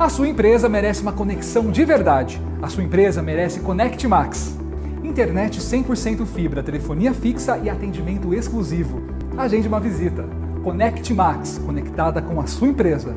A sua empresa merece uma conexão de verdade. A sua empresa merece Conect Max. Internet 100% fibra, telefonia fixa e atendimento exclusivo. Agende uma visita. Conect Max, conectada com a sua empresa.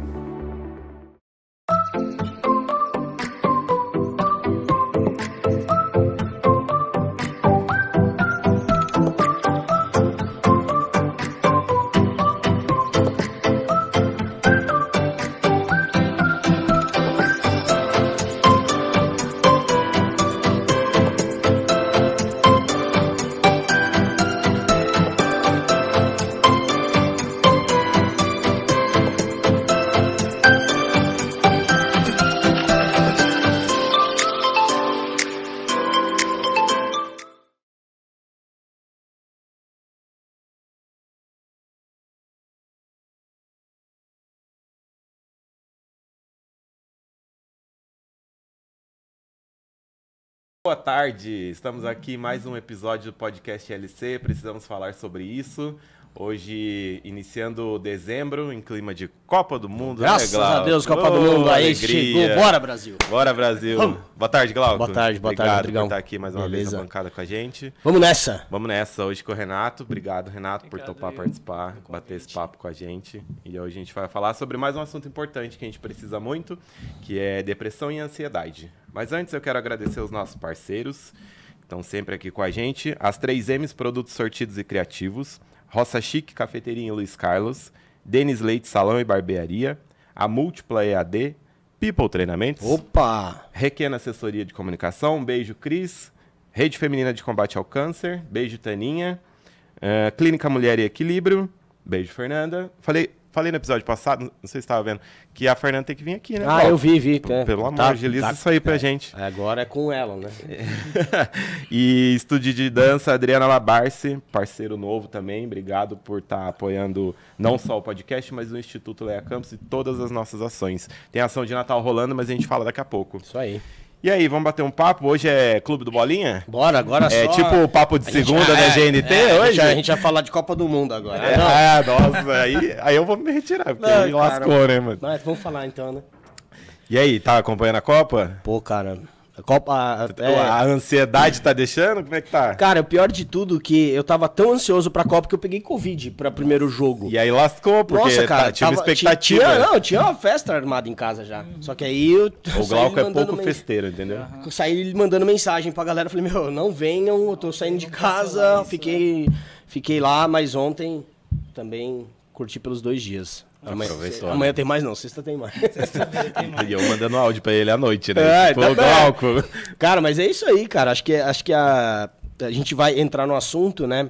Boa tarde, estamos aqui em mais um episódio do podcast LC, precisamos falar sobre isso. Hoje, iniciando dezembro, em clima de Copa do Mundo, Graças né, Glauco? a Deus, Copa do Mundo, aí alegria. chegou. Bora, Brasil! Bora, Brasil! Vamos. Boa tarde, Glauco. Boa tarde, Obrigado Rodrigão. por estar aqui mais uma vez Beleza. na bancada com a gente. Vamos nessa! Vamos nessa, hoje com o Renato. Obrigado, Renato, por Obrigado, topar eu, participar, pelo bater convite. esse papo com a gente. E hoje a gente vai falar sobre mais um assunto importante que a gente precisa muito, que é depressão e ansiedade. Mas antes eu quero agradecer os nossos parceiros, que estão sempre aqui com a gente, as 3Ms Produtos Sortidos e Criativos, Roça Chique, Cafeteria em Luiz Carlos, Denis Leite Salão e Barbearia, a Múltipla EAD, People Treinamentos, Opa! Requena Assessoria de Comunicação, beijo Cris, Rede Feminina de Combate ao Câncer, beijo Taninha, Clínica Mulher e Equilíbrio, beijo Fernanda. Falei no episódio passado, não sei se estava vendo, que a Fernanda tem que vir aqui, né? Ah, Paulo? eu vi. Pelo amor, agiliza isso aí pra gente. Agora é com ela, né? E estúdio de dança, Adriana Labarce, parceiro novo também. Obrigado por estar apoiando não só o podcast, mas o Instituto Leia Campos e todas as nossas ações. Tem ação de Natal rolando, mas a gente fala daqui a pouco. Isso aí. E aí, vamos bater um papo? Hoje é Clube do Bolinha? Bora, agora É só... tipo o papo de A gente- segunda da GNT hoje? A gente vai falar de Copa do Mundo agora. Nossa, aí eu vou me retirar, porque Não, me cara. lascou, né, mano? Mas vamos falar então, né? E aí, tá acompanhando a Copa? Pô, cara... A Copa... A ansiedade tá deixando? Como é que tá? Cara, o pior de tudo que eu tava tão ansioso pra Copa que eu peguei Covid pra primeiro jogo. E aí lascou, porque Nossa, cara, tinha uma expectativa. Tinha uma festa armada em casa já. Só que aí eu O Glauco é mandando pouco festeiro, entendeu? Eu saí mandando mensagem pra galera, falei, meu, não venham, eu tô saindo de casa, fiquei lá, mas ontem também curti pelos 2 dias. Aproveitou, né? Amanhã tem mais não, sexta tem mais. E eu mandando áudio pra ele à noite, né? É, Tipo, tá o bem. Glauco. Cara, mas é isso aí, cara, acho que a gente vai entrar no assunto, né?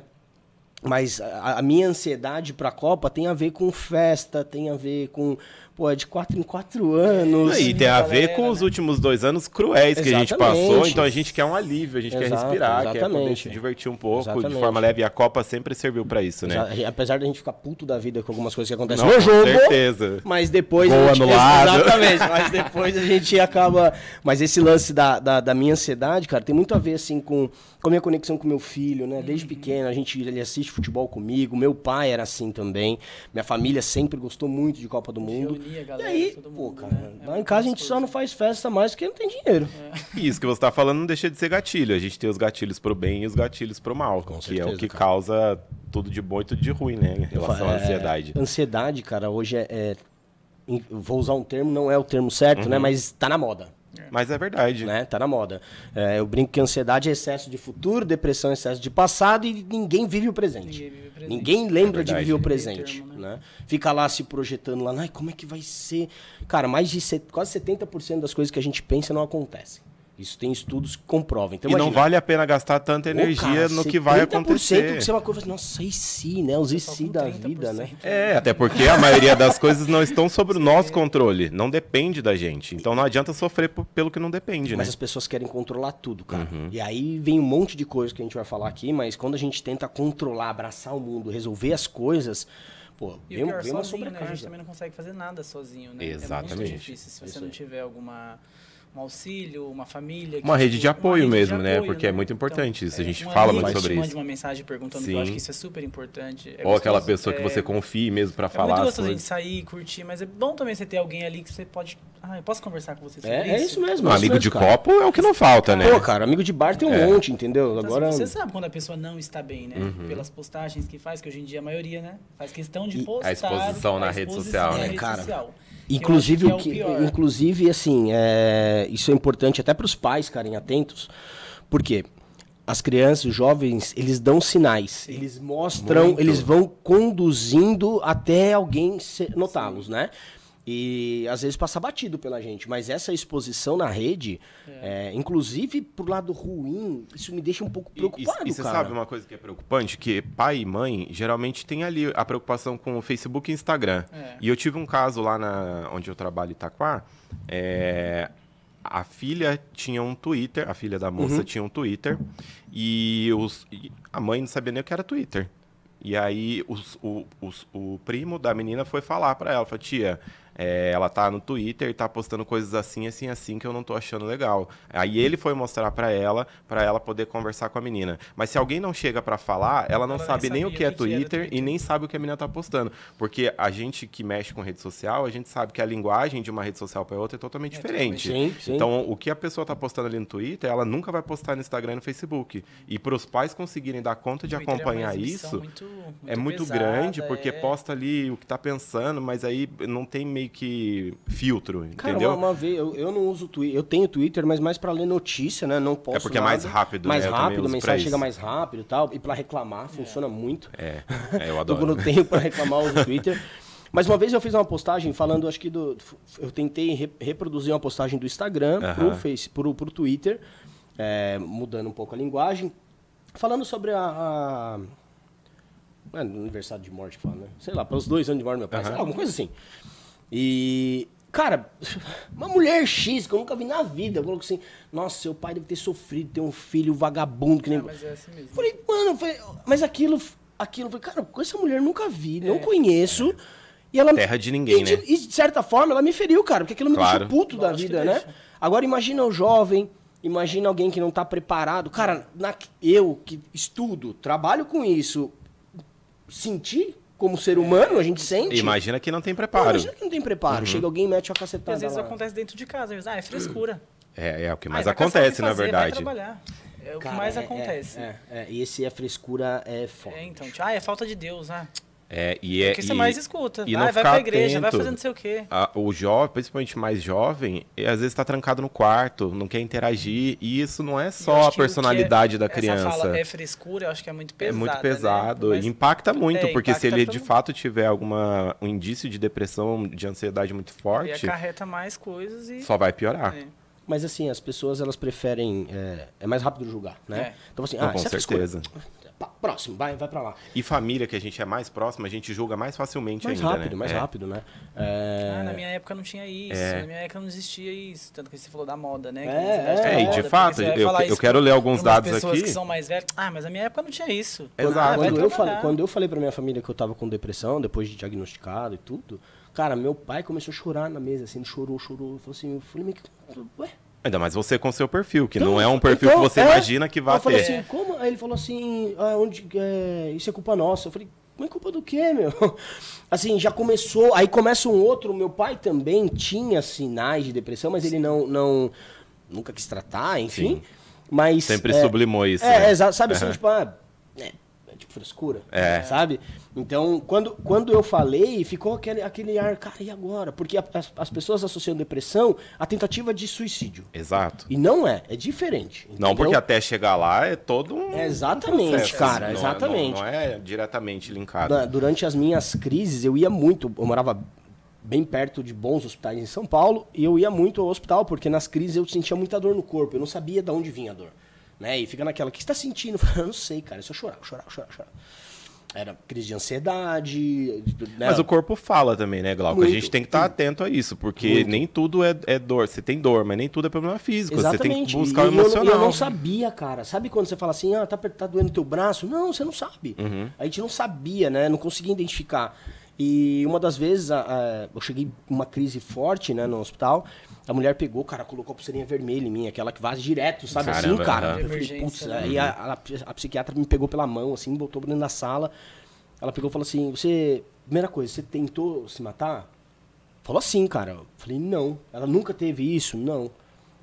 Mas a minha ansiedade pra Copa tem a ver com festa, tem a ver com... Pô, é de 4 em 4 anos. E tem a ver galera, com os né? últimos 2 anos cruéis que a gente Exatamente. passou, então a gente quer um alívio, a gente quer Exato, respirar, quer poder exatamente. se divertir um pouco de Exatamente. forma leve. E a Copa sempre serviu pra isso, né? Apesar da gente ficar puto da vida com algumas coisas que acontecem Não, no com jogo, certeza. mas depois Gol a gente... anulado. Exatamente, mas depois a gente acaba... Mas esse lance da minha ansiedade, cara, tem muito a ver, assim, com a minha conexão com meu filho, né? Desde pequeno, ele assiste futebol comigo, meu pai era assim também, minha família sempre gostou muito de Copa do Mundo. Reunia a E galera, aí, todo pô, mundo, cara, né? É lá em muito casa a gente gostoso. só não faz festa mais porque não tem dinheiro. E isso que você tá falando não deixa de ser gatilho. A gente tem os gatilhos pro bem e os gatilhos pro mal, que é o certeza, que cara. causa tudo de bom e tudo de ruim, né? Em relação à ansiedade. Ansiedade, cara, hoje vou usar um termo, não é o termo certo, né? Mas tá na moda. Mas é verdade. Né? Tá na moda. Eu brinco que ansiedade é excesso de futuro, depressão é excesso de passado e ninguém vive o presente. Ninguém vive o presente. Ninguém lembra de verdade. viver o Meio presente. termo, Né? Fica lá se projetando lá, ai, como é que vai ser? Cara, quase 70% das coisas que a gente pensa não acontecem. Isso tem estudos que comprovam. Então, E não imagina, vale a pena gastar tanta energia no que vai 70% acontecer. que você é uma coisa, nossa, e se, né? Os e se da vida, né? É, até porque a maioria das coisas não estão sob o nosso controle. Não depende da gente. Então não adianta sofrer pelo que não depende, Mas né? as pessoas querem controlar tudo, cara. E aí vem um monte de coisa que a gente vai falar aqui, mas quando a gente tenta controlar, abraçar o mundo, resolver as coisas, pô, E vem o pior, uma sozinho, né? A sobrecarga. gente também não consegue fazer nada sozinho, né? É Exatamente. muito difícil se você Isso não aí. tiver um auxílio, uma família... Uma rede de apoio rede de mesmo, né? apoio, Porque é muito importante isso. A gente um fala amigo muito que sobre te isso. mande uma mensagem perguntando, Sim. eu acho que isso é super importante. É Ou aquela gostoso, pessoa que você confie mesmo pra É falar muito as gostoso a gente coisas. sair, curtir, mas é bom também você ter alguém ali que você pode Ah, eu posso conversar com você sobre É isso mesmo. Um é isso amigo mesmo, de cara. copo é o que não falta, né? Pô, cara, amigo de bar tem um monte, entendeu? Então, Agora... assim, você sabe quando a pessoa não está bem, né? Pelas postagens que faz, que hoje em dia a maioria, né? Faz questão de postar. a exposição na rede social, na né? rede Cara, social. Inclusive, Eu acho que é o pior. inclusive, assim, isso é importante até para os pais ficarem atentos, porque as crianças, os jovens, eles dão sinais, eles mostram, Muito. eles vão conduzindo até alguém notá-los, né? E às vezes passa batido pela gente, mas essa exposição na rede, inclusive pro lado ruim, isso me deixa um pouco preocupado, E você cara. sabe uma coisa que é preocupante? Que pai e mãe geralmente tem ali a preocupação com o Facebook e Instagram. É. E eu tive um caso lá onde eu trabalho em Itaquá. A filha tinha um Twitter, a filha da moça tinha um Twitter, e a mãe não sabia nem o que era Twitter. E aí o primo da menina foi falar pra ela, falou, tia, ela tá no Twitter e tá postando coisas assim, assim, assim, que eu não tô achando legal. Aí ele foi mostrar pra ela poder conversar com a menina. Mas se alguém não chega pra falar, ela não Ela sabe nem o sabia que é o que era Twitter e Twitter. nem sabe o que a menina tá postando. Porque a gente que mexe com rede social, a gente sabe que a linguagem de uma rede social pra outra é totalmente diferente. Sim, sim. Então, o que a pessoa tá postando ali no Twitter, ela nunca vai postar no Instagram e no Facebook. E pros pais conseguirem dar conta de Twitter é uma acompanhar exibição isso, muito é muito pesada, grande, porque posta ali o que tá pensando, mas aí não tem meio que filtro, Cara, entendeu? uma vez, eu não uso Twitter, eu tenho Twitter, mas mais pra ler notícia, né? Não posso. É porque é mais rápido, mais né? Eu também rápido, a uso pra mensagem isso. chega mais rápido e tal. E pra reclamar, funciona muito. Eu Então, adoro. quando eu tenho pra reclamar, eu uso o Twitter. Mas uma vez eu fiz uma postagem falando, acho que eu tentei reproduzir uma postagem do Instagram pro Twitter, mudando um pouco a linguagem, falando sobre no aniversário de morte que fala, né? Sei lá, pelos 2 anos de morte do meu pai, sei lá, alguma coisa assim. E, cara, uma mulher X que eu nunca vi na vida, falou assim, nossa, seu pai deve ter sofrido, ter um filho vagabundo que nem... Mas é assim mesmo. Falei, mano, mas aquilo, falei, cara, com essa mulher eu nunca vi, não conheço. E ela, Terra de ninguém, e né? E de certa forma ela me feriu, cara, porque aquilo me Claro. deixou puto da Lógico que vida, né? deixa. Agora imagina o jovem, imagina alguém que não tá preparado. Cara, eu que estudo, trabalho com isso, sentir como ser humano, a gente sente. Imagina que não tem Pô, preparo. imagina que não tem preparo. Chega alguém e mete uma Porque cacetada às vezes lá. acontece dentro de casa. É frescura. É o que mais Vai caçar o que acontece, na fazer, verdade. Vai trabalhar. É o que Cara, mais acontece. E esse frescura é foda. Então, é falta de Deus, E o que você mais escuta. e não Vai ficar pra igreja, vai atento. fazer não sei o quê. O jovem, principalmente mais jovem, às vezes está trancado no quarto, não quer interagir, e isso não é Eu só acho a que personalidade da essa criança. fala é frescura, eu acho que é muito É pesado. muito pesado, Né? Mas- e impacta muito, porque se impacta ele pelo- de fato tiver um indício de depressão, de ansiedade muito E forte, acarreta mais coisas e... só vai piorar. É. Mas assim, as pessoas elas preferem. É mais rápido julgar, né? É. Então assim, Não, com isso é frescura. certeza. Próximo, vai pra lá. E família, que a gente é mais próximo, a gente julga mais facilmente Mais ainda, rápido, né? mais rápido, né? Na minha época não tinha isso, na minha época não existia isso. Tanto que você falou da moda, né? Que É, você veste a e de moda, porque fato, você vai eu falar eu isso quero ler alguns pra umas dados pessoas aqui. que são mais velhas. Mas na minha época não tinha isso. Exato. Vai trabalhar. Quando eu falei pra minha família que eu tava com depressão, depois de diagnosticado e tudo, cara, meu pai começou a chorar na mesa, assim, ele chorou. Falou assim, eu falei, mas ué? Ainda mais você com seu perfil, que Então, não é um perfil que você imagina que vai Eu falei ter. assim, como? Aí ele falou assim, isso é culpa nossa. Eu falei, mas culpa do quê, meu? Assim, já começou, aí começa um outro, meu pai também tinha sinais de depressão, mas ele nunca quis tratar, enfim. Sim. Mas, Sempre sublimou isso. né? exato, sabe assim, Aham. tipo, é tipo frescura, sabe? Então, quando eu falei, ficou aquele ar, cara, e agora? Porque as pessoas associam depressão à tentativa de suicídio. Exato. E não é diferente. Não, entendeu? porque até chegar lá é todo um Exatamente, processo, cara, não, exatamente. Não é diretamente linkado. Durante as minhas crises, eu ia muito, eu morava bem perto de bons hospitais em São Paulo, e eu ia muito ao hospital, porque nas crises eu sentia muita dor no corpo, eu não sabia de onde vinha a dor. Né? E fica naquela, o que você tá sentindo? Eu falei, eu não sei, cara, é só chorar. Era crise de ansiedade. Né? Mas o corpo fala também, né, Glauco? Muito. A gente tem que estar atento a isso, porque Muito. nem tudo é dor. Você tem dor, mas nem tudo é problema físico. Você tem que buscar o E emocional. eu não sabia, cara. Sabe quando você fala assim, tá doendo teu braço? Não, você não sabe. Uhum. A gente não sabia, né? Não conseguia identificar. E uma das vezes, eu cheguei com uma crise forte, né, no hospital. A mulher pegou, cara, colocou a pulseirinha vermelha em mim, aquela que vaza direto, sabe? Caramba, assim, cara. aham. Eu falei, Emergência, putz, né? aí a psiquiatra me pegou pela mão, assim, botou dentro da sala. Ela pegou e falou assim, primeira coisa, você tentou se matar? Falou assim, cara. Eu falei, não. Ela nunca teve isso? Não. Eu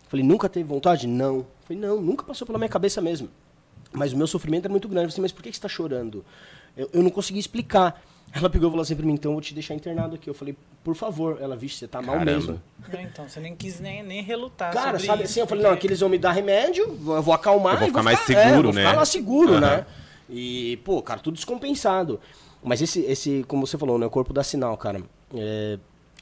falei, nunca teve vontade? Não. Eu falei, não, nunca passou pela minha cabeça mesmo. Mas o meu sofrimento é muito grande. Eu falei, mas por que você tá chorando? Eu não consegui explicar. Ela pegou e falou assim pra mim, então eu vou te deixar internado aqui. Eu falei, por favor. Ela, vixe, você tá mal mesmo. Então, você nem quis nem relutar. Cara, sobre sabe isso, assim, eu falei, porque- não, aqui eles vão me dar remédio, eu vou acalmar. Eu vou e ficar mais seguro, vou né? ficar lá seguro, Aham. né? E, pô, cara, tudo descompensado. Mas esse, como você falou, né, o corpo dá sinal, cara.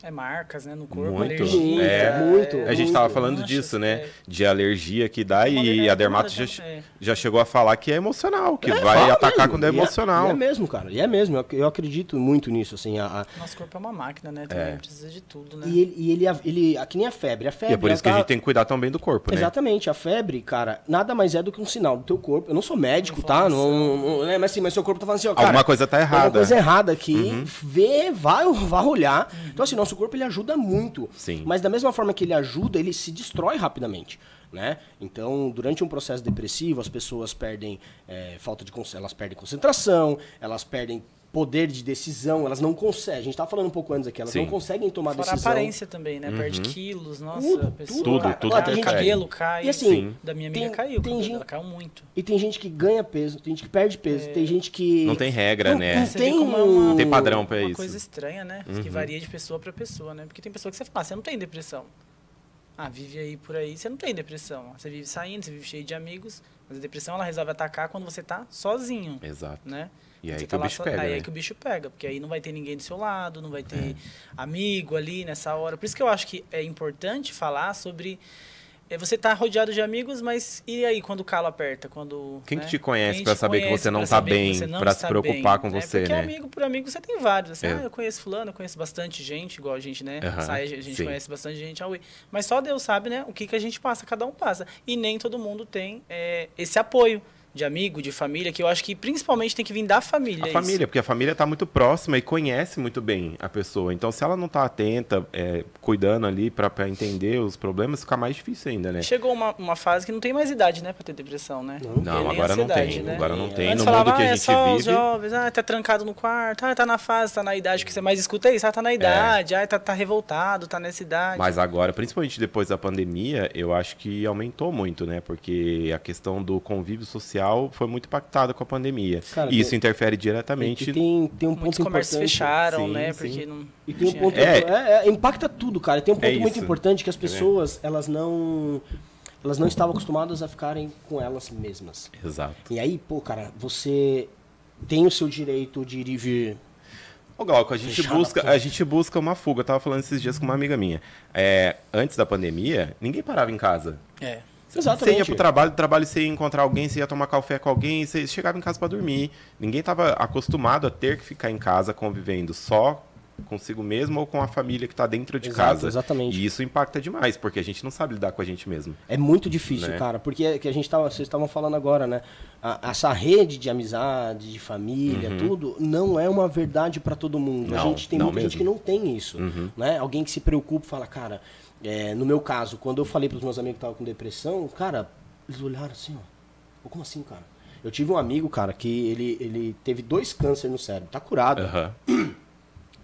É marcas, né, no corpo, Muito. alergia. Muito. A gente tava muito. falando Manchas, disso, né? é. De alergia que dá Uma e alergia a dermato toda, já, é. já chegou a falar que é emocional, que vai fala atacar mesmo. quando é E emocional. E é mesmo, cara. E é mesmo. Eu acredito muito nisso, assim. Nosso corpo é uma máquina, né? Também precisa de tudo, né? E ele, que nem a febre. A febre E é por isso que a gente tem que cuidar também do corpo, né? Exatamente, a febre, cara, nada mais é do que um sinal do teu corpo. Eu não sou médico, tá? Não, né? Mas assim, mas seu corpo tá falando assim, ó, cara, Alguma coisa tá tem alguma errada. coisa errada aqui, vai olhar. Então assim, nosso corpo ele ajuda muito. Sim. Mas da mesma forma que ele ajuda, ele se destrói rapidamente. Né? Então, durante um processo depressivo, as pessoas perdem elas perdem concentração, elas perdem poder de decisão, elas não conseguem. A gente estava falando um pouco antes aqui, elas Sim. não conseguem tomar Fora decisão. a aparência também, né? Perde quilos, nossa, Tudo, a pessoa... tudo, cara. Tudo Ó, o tem gente- cabelo cai. E assim, da minha amiga tem- caiu, o tem cabelo gente- dela caiu muito. E tem gente que ganha peso, tem gente que perde peso, tem gente que... Não tem regra, né? Não Você tem vê como é uma- Tem padrão pra Uma isso. coisa estranha, né? Que varia de pessoa pra pessoa, né? Porque tem pessoa que você fala, você não tem depressão. Ah, vive aí por aí, você não tem depressão. Você vive saindo, você vive cheio de amigos, mas a depressão ela resolve atacar quando você tá sozinho, Exato. né? E aí Você que tá o lá bicho pega, Aí né? é que o bicho pega, porque aí não vai ter ninguém do seu lado, não vai ter amigo ali nessa hora. Por isso que eu acho que é importante falar sobre... Você tá rodeado de amigos, mas e aí quando o calo aperta? Quando, Quem né? que te conhece Quem pra te saber que conhece você não pra tá saber que bem, você não pra se está preocupar bem, com você, porque né? amigo por amigo você tem vários. Assim, É. eu conheço fulano, eu conheço bastante gente, igual a gente, né? Aham, Sai, a gente sim. conhece bastante gente. Mas só Deus sabe, né? O que a gente passa, cada um passa. E nem todo mundo tem esse apoio de amigo, de família, que eu acho que principalmente tem que vir da família. A isso. família, porque a família tá muito próxima e conhece muito bem a pessoa. Então, se ela não tá atenta, cuidando ali pra entender os problemas, fica mais difícil ainda, né? Chegou uma fase que não tem mais idade, né, pra ter depressão, né? Não, E nem agora não ansiedade, tem. né? Agora não tem. Antes No falava, mundo que a é gente só os vive. jovens, tá trancado no quarto, tá na fase, tá na idade que você mais escuta isso, tá na idade, tá revoltado, tá nessa idade. Mas agora, principalmente depois da pandemia, eu acho que aumentou muito, né? Porque a questão do convívio social foi muito impactada com a pandemia. Cara, e isso tem- interfere diretamente. E tem um ponto Muitos comércios importante. fecharam, Sim, né? sim. Porque não E tem um tinha ponto, É. impacta tudo, cara. E tem um ponto muito isso. importante que as pessoas, elas não estavam acostumadas a ficarem com elas mesmas. Exato. E aí, pô, cara, você tem o seu direito de ir e vir. Ô, Glauco, a Fechada, gente busca uma fuga. Eu tava falando esses dias com uma amiga minha. Antes da pandemia, ninguém parava em casa. Exatamente. Você ia pro trabalho você ia encontrar alguém, você ia tomar café com alguém, você chegava em casa para dormir. Ninguém estava acostumado a ter que ficar em casa convivendo só consigo mesmo ou com a família que está dentro de Exato, casa. exatamente. E isso impacta demais, porque a gente não sabe lidar com a gente mesmo. É muito difícil, Né? cara, porque que vocês estavam falando agora, né? Essa rede de amizade, de família, tudo, não é uma verdade para todo mundo. A Não, gente tem não muita gente que mesmo. não tem isso, né? Alguém que se preocupa e fala, cara, no meu caso, quando eu falei para os meus amigos que estavam com depressão, cara, eles olharam assim, ó, "Pô, como assim, cara?" Eu tive um amigo, cara, que ele teve 2 cânceres no cérebro, tá curado. Aham.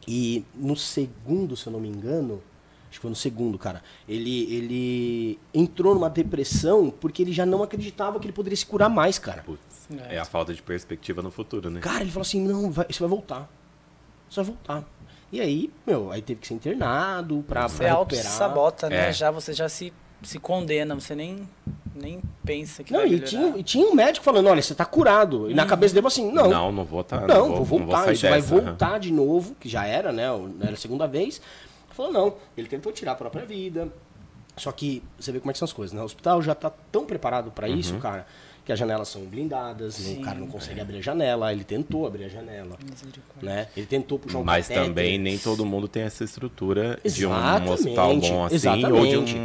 E no segundo, se eu não me engano, acho que foi no segundo, cara, ele entrou numa depressão porque ele já não acreditava que ele poderia se curar mais, cara. Putz, é a falta de perspectiva no futuro, né? Cara, ele falou assim, não, isso vai voltar. Isso vai voltar. E aí, aí teve que ser internado pra Você recuperar. auto-sabota, né? É. Você já se condena, você nem pensa que Não, vai e melhorar. tinha um médico falando, olha, você tá curado. E na cabeça dele assim, não. Não vou estar. Não, vou voltar, sair isso vai dessa, aham. voltar de novo, que já era, né? Era a segunda vez. Ele falou, não, ele tentou tirar a própria vida. Só que você vê como é que são as coisas, né? O hospital já tá tão preparado para isso, cara, que as janelas são blindadas, o cara não consegue abrir a janela, ele tentou abrir a janela, né? Ele tentou puxar um Mas catéter. também nem todo mundo tem essa estrutura de um Exatamente, hospital bom assim exatamente. ou de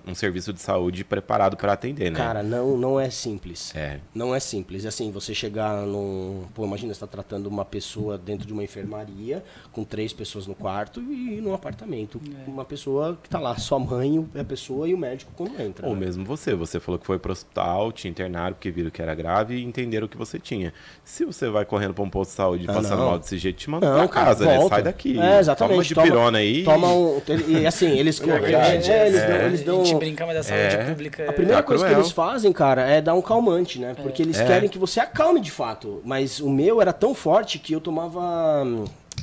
um serviço de saúde preparado para atender, né? Cara, não é simples. É. Não é simples. Assim, você chegar num... Pô, imagina, você tá tratando uma pessoa dentro de uma enfermaria, com 3 pessoas no quarto e num apartamento. Uma pessoa que tá lá, sua mãe, a pessoa e o médico quando entra. Ou né? mesmo você falou que foi pro hospital, tinha internaram porque viram que era grave e entenderam o que você tinha. Se você vai correndo para um posto de saúde passando mal desse jeito, te mandam pra casa, né? Sai daqui. Exatamente. Toma uma dipirona aí. Toma um... E assim, eles... eles dão... A gente brinca, mas a saúde pública... A primeira coisa que cruel. eles fazem, cara, é dar um calmante, né? Porque eles querem que você acalme de fato. Mas o meu era tão forte que eu tomava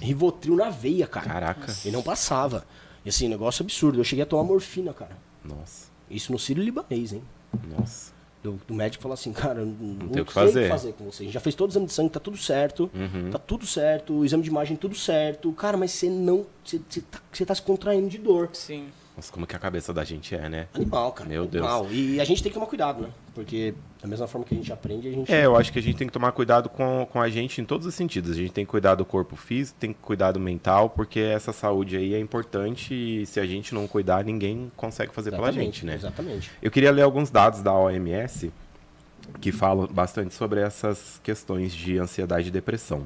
Rivotril na veia, cara. Caraca. E não passava. E assim, negócio absurdo. Eu cheguei a tomar morfina, cara. Nossa. Isso no Sírio-Libanês, hein? Nossa. Do médico falou assim, cara, não tem o que sei fazer. o que fazer com você. A gente já fez todo o exame de sangue, tá tudo certo. Tá tudo certo. O exame de imagem, tudo certo. Cara, mas você não... Você tá se contraindo de dor. Sim. Nossa, como que a cabeça da gente é, né? Animal, cara. Meu Deus. Animal. E a gente tem que tomar cuidado, né? Porque da mesma forma que a gente aprende, a gente... Eu acho que a gente tem que tomar cuidado com a gente em todos os sentidos. A gente tem que cuidar do corpo físico, tem que cuidar do mental, porque essa saúde aí é importante e se a gente não cuidar, ninguém consegue fazer pela gente, né? Exatamente. Eu queria ler alguns dados da OMS que falam bastante sobre essas questões de ansiedade e depressão.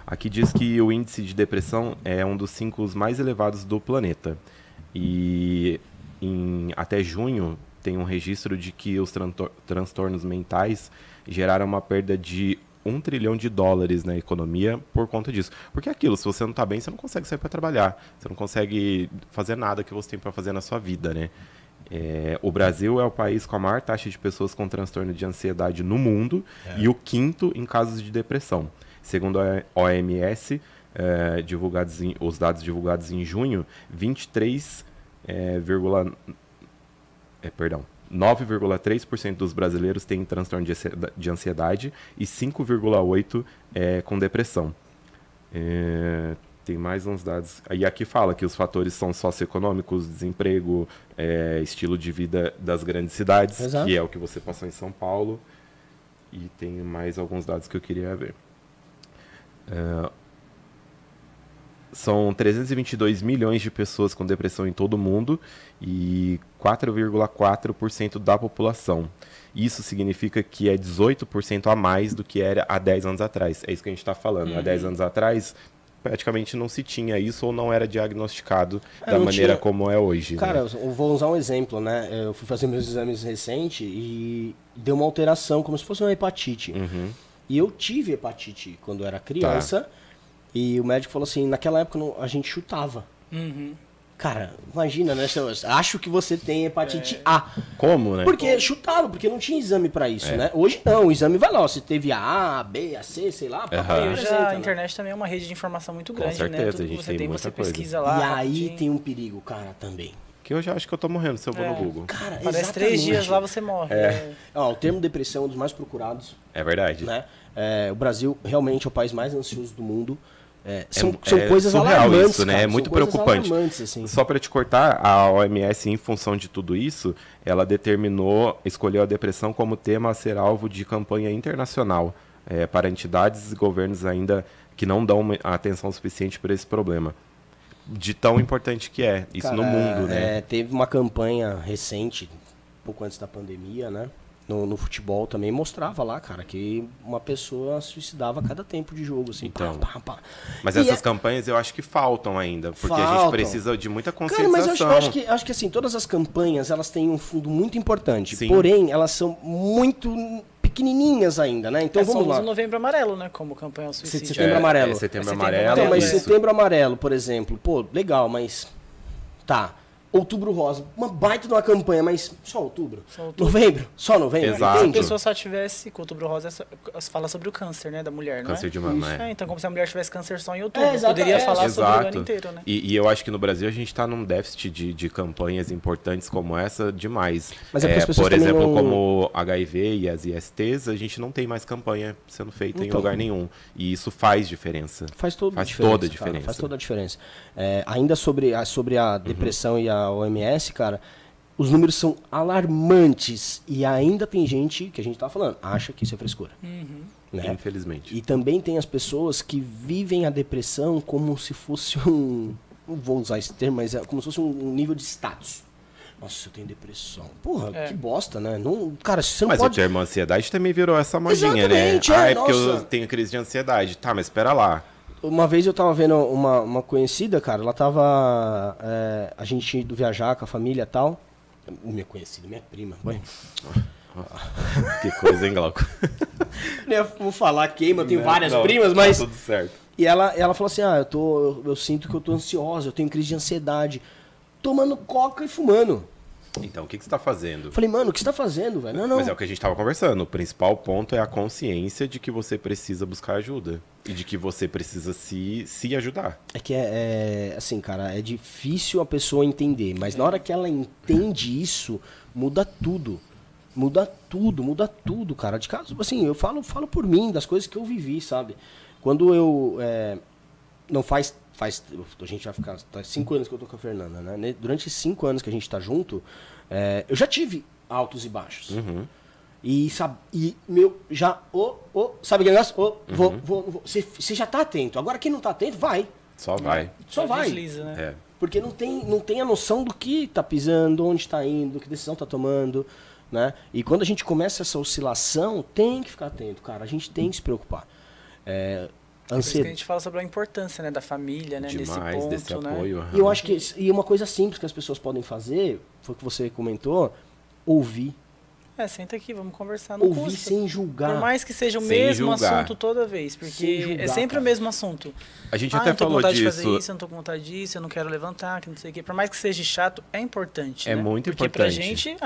Aqui diz que o índice de depressão é um dos 5 mais elevados do planeta. E até junho tem um registro de que os transtornos mentais geraram uma perda de $1 trilhão na economia por conta disso. Porque é aquilo, se você não está bem, você não consegue sair para trabalhar. Você não consegue fazer nada que você tem para fazer na sua vida, né? O Brasil é o país com a maior taxa de pessoas com transtorno de ansiedade no mundo e o 5º em casos de depressão. Segundo a OMS, os dados divulgados em junho, 9,3% dos brasileiros têm transtorno de ansiedade e 5,8% com depressão. Tem mais uns dados. E aqui fala que os fatores são socioeconômicos, desemprego, estilo de vida das grandes cidades, Exato. que é o que você passou em São Paulo. E tem mais alguns dados que eu queria ver. São 322 milhões de pessoas com depressão em todo o mundo e 4,4% da população. Isso significa que é 18% a mais do que era há 10 anos atrás. É isso que a gente está falando. Há 10 anos atrás, praticamente não se tinha isso ou não era diagnosticado da maneira como é hoje. Cara, né? eu vou usar um exemplo, né? Eu fui fazer meus exames recentes e deu uma alteração, como se fosse uma hepatite. E eu tive hepatite quando eu era criança. E o médico falou assim, naquela época a gente chutava. Cara, imagina, né? Acho que você tem hepatite A. Como, né? Porque chutava, porque não tinha exame pra isso, né? Hoje não, o exame vai lá, ó, se teve a B, a C, sei lá, papai Hoje apresenta, a né? internet também é uma rede de informação muito grande, certeza, né? a Tudo que gente você tem, muita você coisa. pesquisa lá. E aí rapidinho. tem um perigo, cara, também. Que eu já acho que eu tô morrendo se eu vou no Google. Cara, Parece 3 dias lá você morre. Ó, o termo depressão é um dos mais procurados, É verdade. né? O Brasil realmente é o país mais ansioso do mundo. São É coisas surreal alarmantes, isso, né? cara. É muito São coisas preocupante. alarmantes, assim. Só para te cortar, a OMS, em função de tudo isso, ela escolheu a depressão como tema a ser alvo de campanha internacional para entidades e governos ainda que não dão atenção suficiente para esse problema. De tão importante que é isso Cara, no mundo, né? Teve uma campanha recente, pouco antes da pandemia, né? No futebol também mostrava lá, cara, que uma pessoa suicidava a cada tempo de jogo, assim. Então, pá. Mas E essas campanhas eu acho que faltam ainda, porque a gente Faltam. precisa de muita Cara, conscientização. mas eu acho que assim, todas as campanhas, elas têm um fundo muito importante. Sim. Porém, elas são muito pequenininhas ainda, né? Então vamos somos lá. o Novembro Amarelo, né? Como campanha ao suicídio. Setembro Amarelo. Setembro Setembro Amarelo. Então, mas isso. Setembro Amarelo, por exemplo, pô, legal, mas tá. Outubro Rosa, uma baita de uma campanha, mas só outubro. Só outubro. Novembro, só novembro. Exato. Se a entende? pessoa só tivesse, com o Outubro Rosa, fala sobre o câncer, né, da mulher, Câncer não é? de mama, Então como se a mulher tivesse câncer só em outubro. exato, Poderia falar sobre o ano Exato. inteiro, né? E eu acho que no Brasil a gente está num déficit de campanhas importantes como essa demais. Mas é porque as pessoas por exemplo, também não- como HIV e as ISTs, a gente não tem mais campanha sendo feita em Então. lugar nenhum. E isso faz diferença. Faz toda a Faz diferença. toda a cara, diferença. faz toda a diferença. Ainda sobre a depressão e a OMS, cara, os números são alarmantes. E ainda tem gente, que a gente tá falando, acha que isso é frescura. Né? Infelizmente. E também tem as pessoas que vivem a depressão como se fosse um... Não vou usar esse termo, mas é como se fosse um nível de status. Nossa, eu tenho depressão. Porra, que bosta, né? Não, cara, você não Mas pode... o termo ansiedade também virou essa modinha, Exatamente, né? É porque nossa. eu tenho crise de ansiedade. Tá, mas espera lá. Uma vez eu tava vendo uma conhecida, cara, ela tava... a gente indo viajar com a família e tal. Minha conhecida, minha prima. Ué. Que coisa, hein, Glauco? Vou falar queima, eu tenho Não, várias não, primas, tá mas... tudo certo. E ela falou assim, eu sinto que eu tô ansiosa, eu tenho crise de ansiedade. Tomando coca e fumando. Então, o que você tá fazendo? Eu falei, mano, o que você tá fazendo, velho? Não. Mas é o que a gente tava conversando. O principal ponto é a consciência de que você precisa buscar ajuda. E de que você precisa se ajudar. É que assim, cara, é difícil a pessoa entender, mas na hora que ela entende isso, muda tudo. Muda tudo, cara. De caso, assim, eu falo por mim, das coisas que eu vivi, sabe? Quando eu... não faz... A gente vai ficar... Tá 5 anos que eu tô com a Fernanda, né? Durante 5 anos que a gente tá junto, eu já tive altos e baixos. Uhum. E, sabe, sabe aquele negócio? Você já tá atento. Agora quem não tá atento, vai. Só vai. Só vai. Desliza, né? É. Porque não tem a noção do que tá pisando, onde tá indo, que decisão tá tomando, né? E quando a gente começa essa oscilação, tem que ficar atento, cara. A gente tem que se preocupar. Por isso que a gente fala sobre a importância, né, da família, né, Demais, nesse ponto, desse né? apoio. E eu acho que e uma coisa simples que as pessoas podem fazer, foi o que você comentou, ouvir. Senta aqui, vamos conversar no Ouvir sem julgar. Por mais que seja o Sem mesmo julgar. assunto toda vez, Sem porque julgar, é sempre cara. o mesmo assunto. A gente Eu até não tô com falou vontade de disso. fazer isso, eu não tô com vontade disso, eu não quero levantar, que não sei o quê. Por mais que seja chato, é importante, É né? muito porque pra importante. gente,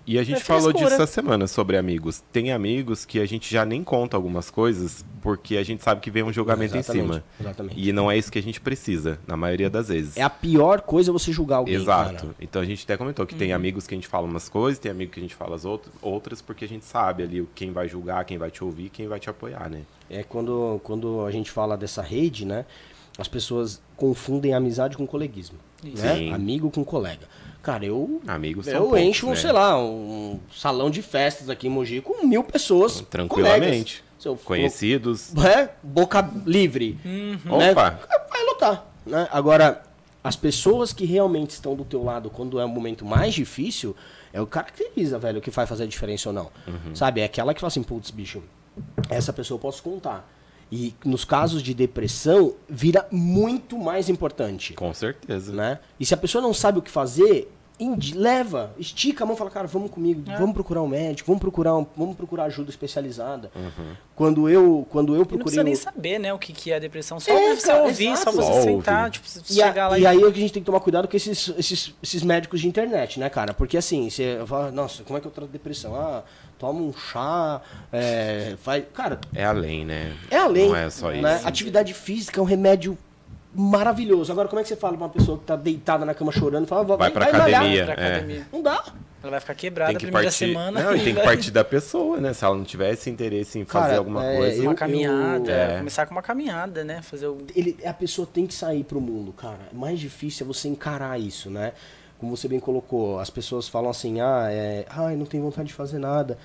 E a gente É falou frescura. disso essa semana sobre amigos. Tem amigos que a gente já nem conta algumas coisas porque a gente sabe que vem um julgamento em cima. Exatamente. E não é isso que a gente precisa, na maioria das vezes. É a pior coisa você julgar alguém, Exato. cara. Então a gente até comentou que tem amigos que a gente fala umas coisas, tem amigo que a gente fala as outras, porque a gente sabe ali quem vai julgar, quem vai te ouvir, quem vai te apoiar, né? Quando a gente fala dessa rede, né? As pessoas confundem amizade com coleguismo. Isso. Né? Sim. Amigo com colega. Cara, Amigos são eu poucos, encho, né? sei lá, um salão de festas aqui em Mogi com 1000 pessoas. Tranquilamente. Colegas. Se eu for- Conhecidos. boca livre. Uhum. Né? Opa! Vai lotar. Né? Agora, as pessoas que realmente estão do teu lado quando é o momento mais difícil, é o cara que caracteriza, velho, o que vai fazer a diferença ou não. Sabe? É aquela que fala assim, putz, bicho, essa pessoa eu posso contar. E nos casos de depressão, vira muito mais importante. Com certeza. Né? E se a pessoa não sabe o que fazer, leva, estica a mão e fala, cara, vamos comigo, vamos procurar um médico, vamos procurar ajuda especializada. Quando eu E não procurei... precisa nem saber, né, o que é a depressão. Só É, você cara, ouvir, exato. só você Só sentar, ouvir. tipo, E, chegar lá e aí é que a gente tem que tomar cuidado com esses médicos de internet, né, cara? Porque assim, você fala, nossa, como é que eu trato depressão? Toma um chá, faz... Cara, É além, né? é além. Não é só isso. Né? Atividade física é um remédio maravilhoso. Agora, como é que você fala pra uma pessoa que tá deitada na cama chorando e fala, Vai pra malhar? academia. pra academia. Não dá. Ela vai ficar quebrada Tem a que primeira partir. semana. Não, e tem que partir da pessoa, né? Se ela não tivesse interesse em fazer Cara, alguma coisa. Uma caminhada, É. começar com uma caminhada, né? Fazer o... A pessoa tem que sair pro mundo, cara. É mais difícil é você encarar isso, né? Como você bem colocou, as pessoas falam assim, não tenho vontade de fazer nada.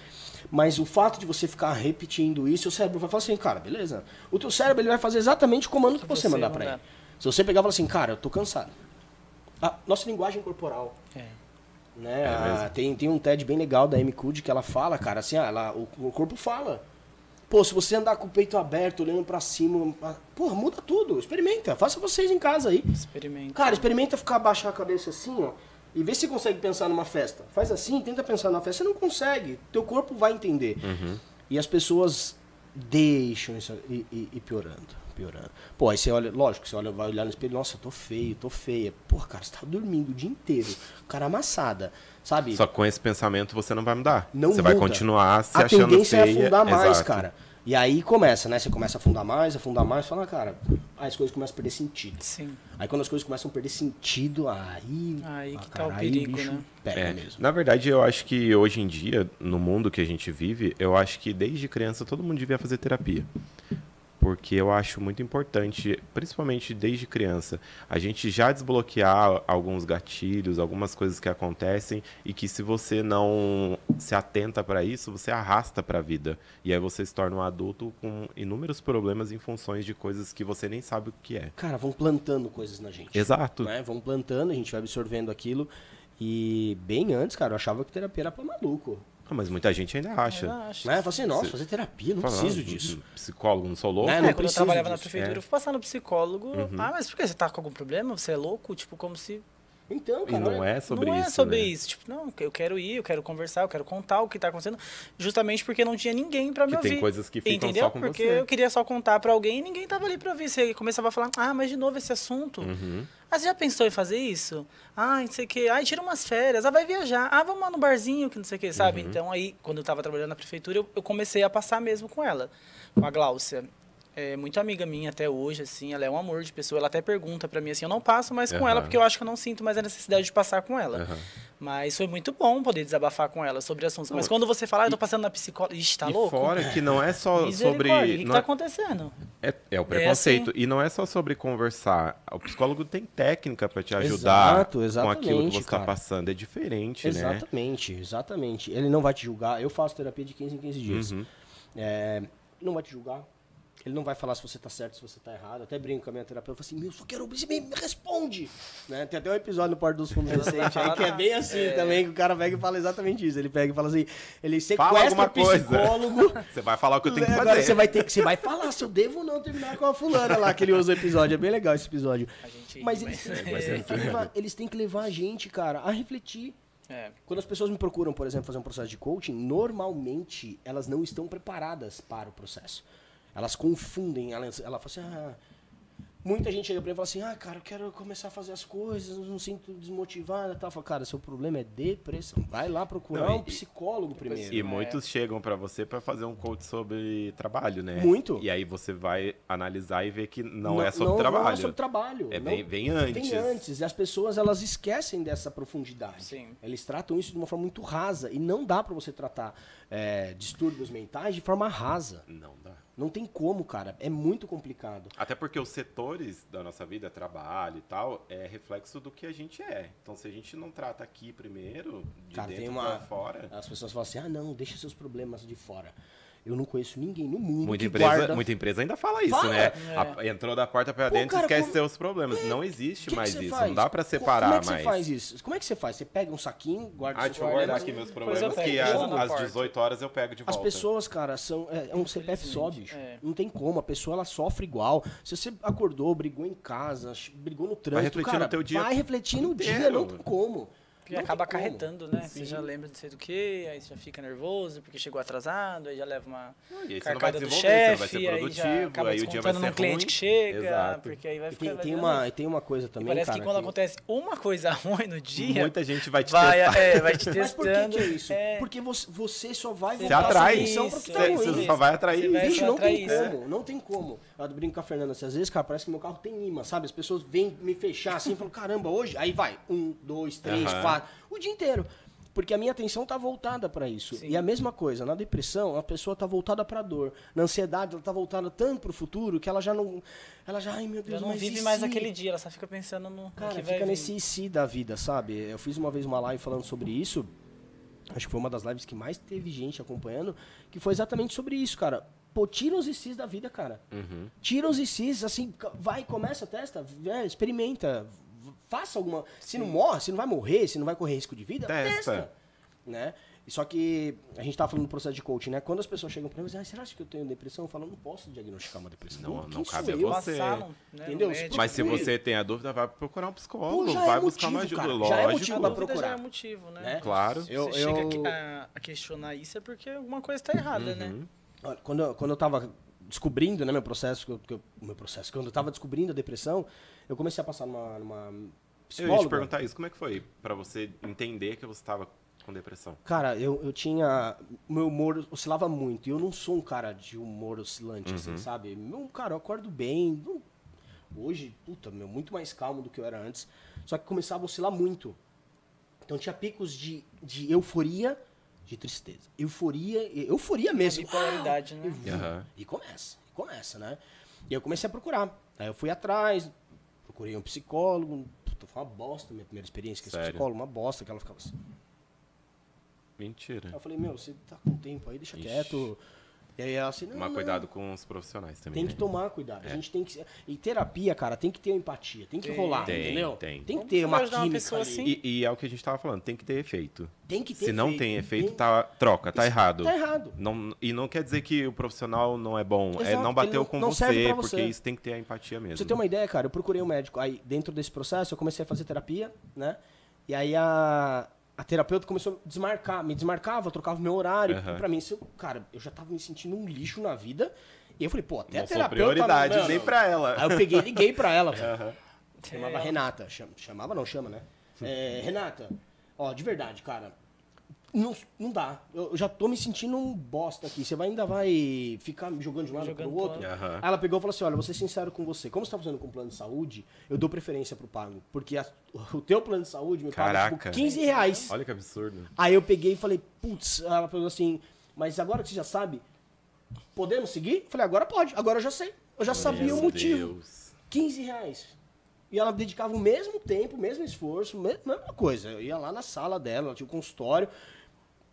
Mas o fato de você ficar repetindo isso, o cérebro vai falar assim, cara, beleza. O teu cérebro ele vai fazer exatamente o comando que você mandar pra ele. Se você pegar e falar assim, cara, eu tô cansado. Nossa linguagem corporal. Né? Tem um TED bem legal da Amy Cuddy que ela fala, cara, assim, o corpo fala. Pô, se você andar com o peito aberto, olhando pra cima, porra, muda tudo. Experimenta. Faça vocês em casa aí. Experimenta. Cara, experimenta baixar a cabeça assim, ó. E vê se consegue pensar numa festa. Faz assim, tenta pensar numa festa. Você não consegue. Teu corpo vai entender. E as pessoas deixam isso e piorando. Pô, aí você olha, lógico, vai olhar no espelho, nossa, tô feio, tô feia. Porra, cara, você tá dormindo o dia inteiro. Cara amassada, sabe? Só que com esse pensamento você não vai mudar. Não você vai muda. continuar se A achando tendência feia. é afundar mais, Exato. cara. E aí começa, né? Você começa a afundar mais, fala, cara, aí as coisas começam a perder sentido. Sim. Aí quando as coisas começam a perder sentido, aí que tá o cara, perigo, bicho né? pega mesmo. Na verdade, eu acho que hoje em dia, no mundo que a gente vive, eu acho que desde criança todo mundo devia fazer terapia. Porque eu acho muito importante, principalmente desde criança, a gente já desbloquear alguns gatilhos, algumas coisas que acontecem e que se você não se atenta para isso, você arrasta para a vida. E aí você se torna um adulto com inúmeros problemas em funções de coisas que você nem sabe o que é. Cara, vão plantando coisas na gente. Exato. Né? Vão plantando, a gente vai absorvendo aquilo. E bem antes, cara, eu achava que terapia era pra maluco. Mas muita gente ainda acha. Né? Fala assim, nossa, fazer terapia, não preciso disso. Psicólogo, não sou louco. Né? Quando eu preciso trabalhava na disso. prefeitura, eu fui passar no psicólogo. Mas por que você tá com algum problema? Você é louco? Tipo, como se Então, E cara, não é sobre não isso, é sobre né? isso. Tipo, não, eu quero ir, eu quero conversar, eu quero contar o que tá acontecendo, justamente porque não tinha ninguém pra me Que ouvir. tem coisas que ficam Entendeu? só com Porque você. eu queria só contar pra alguém e ninguém tava ali pra ouvir. Você começava a falar, mas de novo esse assunto. Uhum. Ah, você já pensou em fazer isso? Não sei o quê. Tira umas férias. Vai viajar. Vamos lá no barzinho, que não sei o quê, sabe? Uhum. Então, aí, quando eu tava trabalhando na prefeitura, eu comecei a passar mesmo com ela, com a Gláucia. É muito amiga minha até hoje, assim, ela é um amor de pessoa. Ela até pergunta pra mim assim, eu não passo mais com ela, porque eu acho que eu não sinto mais a necessidade de passar com ela. Aham. Mas foi muito bom poder desabafar com ela sobre assuntos. Mas quando você fala, eu tô passando na psicóloga, ixi, tá E louco? fora que não é só sobre... Misericórdia, o que não tá é- acontecendo? É o preconceito. assim. E não é só sobre conversar. O psicólogo tem técnica pra te ajudar Exato, com aquilo que exatamente, você tá cara. passando. É diferente, né? Exatamente, exatamente. Ele não vai te julgar. Eu faço terapia de 15 em 15 dias. Uhum. Não vai te julgar. Ele não vai falar se você tá certo, se você tá errado. Eu até brinco com a minha terapeuta. Eu falo assim, só quero você me responde. Né? Tem até um episódio no Porto dos Fundos recente aí que é bem assim também, que o cara pega e fala exatamente isso. Ele pega e fala assim, ele Fala sequestra alguma o psicólogo. Você vai falar o que eu tenho que Agora fazer. você vai falar se eu devo ou não terminar com a fulana lá, que ele usa o episódio. É bem legal esse episódio. A gente Mas ri, eles têm que levar a gente, cara, a refletir. É. Quando as pessoas me procuram, por exemplo, fazer um processo de coaching, normalmente elas não estão preparadas para o processo. Elas confundem, ela fala assim, muita gente chega pra mim e fala assim, cara, eu quero começar a fazer as coisas, eu não sinto desmotivada, tal. Eu falo, cara, seu problema é depressão. Vai lá procurar Não, um psicólogo primeiro. E muitos chegam pra você pra fazer um coach sobre trabalho, né? Muito. E aí você vai analisar e ver que não é sobre trabalho. Não é sobre trabalho. Vem antes. Vem antes. E as pessoas, elas esquecem dessa profundidade. Sim. Eles tratam isso de uma forma muito rasa. E não dá pra você tratar distúrbios mentais de forma rasa. Não dá. Não tem como, cara. É muito complicado. Até porque os setores da nossa vida, trabalho e tal, é reflexo do que a gente é. Então, se a gente não trata aqui primeiro, de Cara, dentro tem pra fora... As pessoas falam assim, não, deixa seus problemas de fora. Eu não conheço ninguém no mundo Muita que empresa, guarda... muita empresa ainda fala isso, Fala. né? Entrou da porta pra dentro e cara, esquece como- seus problemas. Não existe que mais você isso. faz? Não dá pra separar Como é que mais. você faz isso? Como é que você faz? Você pega um saquinho, guarda Deixa eu guardar aqui meus problemas, eu pego, que deixa lá na às porta. 18 horas eu pego de As volta. pessoas, cara, são um CPF só, bicho. É. Não tem como. A pessoa, ela sofre igual. Se você acordou, brigou em casa, brigou no trânsito, refletir cara, no teu dia vai refletir no dia, inteiro. não tem como. Porque Não acaba tem como. acarretando, né? Você já lembra de sei do que, aí você já fica nervoso porque chegou atrasado, aí já leva uma E aí você não vai carcada do desenvolver, você não vai chefe, ser aí já produtivo, acaba aí o dia vai descontando ser num cliente ruim. que chega, Exato. porque aí vai E ficar... tem uma coisa E também, parece cara, que quando acontece uma coisa ruim no dia, Muita gente vai te vai, testar. vai te Mas por testando. que é isso? É, Porque você só vai Você Você voltar atrai. sua atenção pro que tá Isso, ruim. Você só vai atrair. Você vai- Bicho, não tem atrair isso. como, não tem como. Eu brinco com a Fernanda assim, às vezes, cara, parece que meu carro tem imã, sabe? As pessoas vêm me fechar assim e falam, caramba, hoje? Aí vai, 1, 2, 3, Aham. 4, o dia inteiro. Porque a minha atenção tá voltada pra isso. Sim. E a mesma coisa, na depressão, a pessoa tá voltada pra dor. Na ansiedade, ela tá voltada tanto pro futuro que ela já, ai meu Deus, ela não mas vive e mais se? aquele dia, ela só fica pensando no Cara, que vai fica vir. nesse e se da vida, sabe? Eu fiz uma vez uma live falando sobre isso. Acho que foi uma das lives que mais teve gente acompanhando, que foi exatamente sobre isso, cara. Pô, tira os ICs da vida, cara. Tira os ICs, assim, vai, começa, testa, experimenta, faça alguma... Se não morre, se não vai morrer, se não vai correr risco de vida, testa. Né? E só que a gente tava falando do processo de coaching, né? Quando as pessoas chegam pra mim e dizem, será que eu tenho depressão? Eu falo, não posso diagnosticar uma depressão. Não Quem cabe sou a eu? você. Passaram, né, Entendeu? no médico. Mas se Procure. você tem a dúvida, vai procurar um psicólogo, Pô, já vai é buscar uma motivo, ajuda, cara. Já é lógico. motivo A pra dúvida procurar. já é motivo, né? Né? Claro. Eu- Você chega a questionar isso é porque alguma coisa tá errada, né? Olha, quando eu tava descobrindo, né, meu processo, quando eu tava descobrindo a depressão, eu comecei a passar numa Eu ia psicóloga. te perguntar isso, como é que foi pra você entender que você estava com depressão? Cara, eu tinha... Meu humor oscilava muito. E eu não sou um cara de humor oscilante, assim, sabe? Cara, eu acordo bem. Hoje, muito mais calmo do que eu era antes. Só que começava a oscilar muito. Então tinha picos de euforia, de tristeza. Euforia mesmo. Bipolaridade, né? Aham. E começa, né? E eu comecei a procurar. Aí eu fui atrás, procurei um psicólogo. Puta, foi uma bosta a minha primeira experiência com esse Sério? psicólogo. Uma bosta, que ela ficava assim. Mentira. Aí eu falei, meu, você tá com tempo aí, deixa Ixi. quieto. E aí ela assim, Tomar cuidado com os profissionais também. tem que tomar cuidado. A gente tem que... E terapia, cara, tem que ter empatia, tem que rolar, entendeu? Tem que ter uma ajudar uma química pessoa ali. assim? E é o que a gente tava falando, tem que ter efeito. Tem que ter Se não efeito. tem efeito, troca, tá errado. Tá errado. E não quer dizer que o profissional não é bom, é Exato, não bateu ele com não serve você, pra porque você. isso tem que ter a empatia mesmo. Pra você ter uma ideia, cara, eu procurei um médico. Aí, dentro desse processo, eu comecei a fazer terapia, né? E aí a terapeuta começou a me desmarcava, trocava o meu horário. Aham. Pra mim, cara, eu já tava me sentindo um lixo na vida. E eu falei, pô, até Não a sou terapeuta... prioridade mano, nem pra ela. Aí eu peguei e liguei pra ela, velho. Aham. Chamava Renata. Chamava não, chama, né? Renata, ó, de verdade, cara, não dá. Eu já tô me sentindo um bosta aqui. Você ainda vai ficar me jogando de um lado pro outro? Aham. Aí ela pegou e falou assim, olha, vou ser sincero com você. Como você tá fazendo com plano de saúde, eu dou preferência pro pago. Porque o teu plano de saúde me paga Caraca. tipo, 15 reais. Olha que absurdo. Aí eu peguei e falei, putz, ela falou assim, mas agora que você já sabe, podemos seguir? Eu falei, agora pode, agora eu já sei. Eu já sabia o Meu motivo. Deus. 15 reais. E ela dedicava o mesmo tempo, o mesmo esforço, mesma coisa. Eu ia lá na sala dela, ela tinha um consultório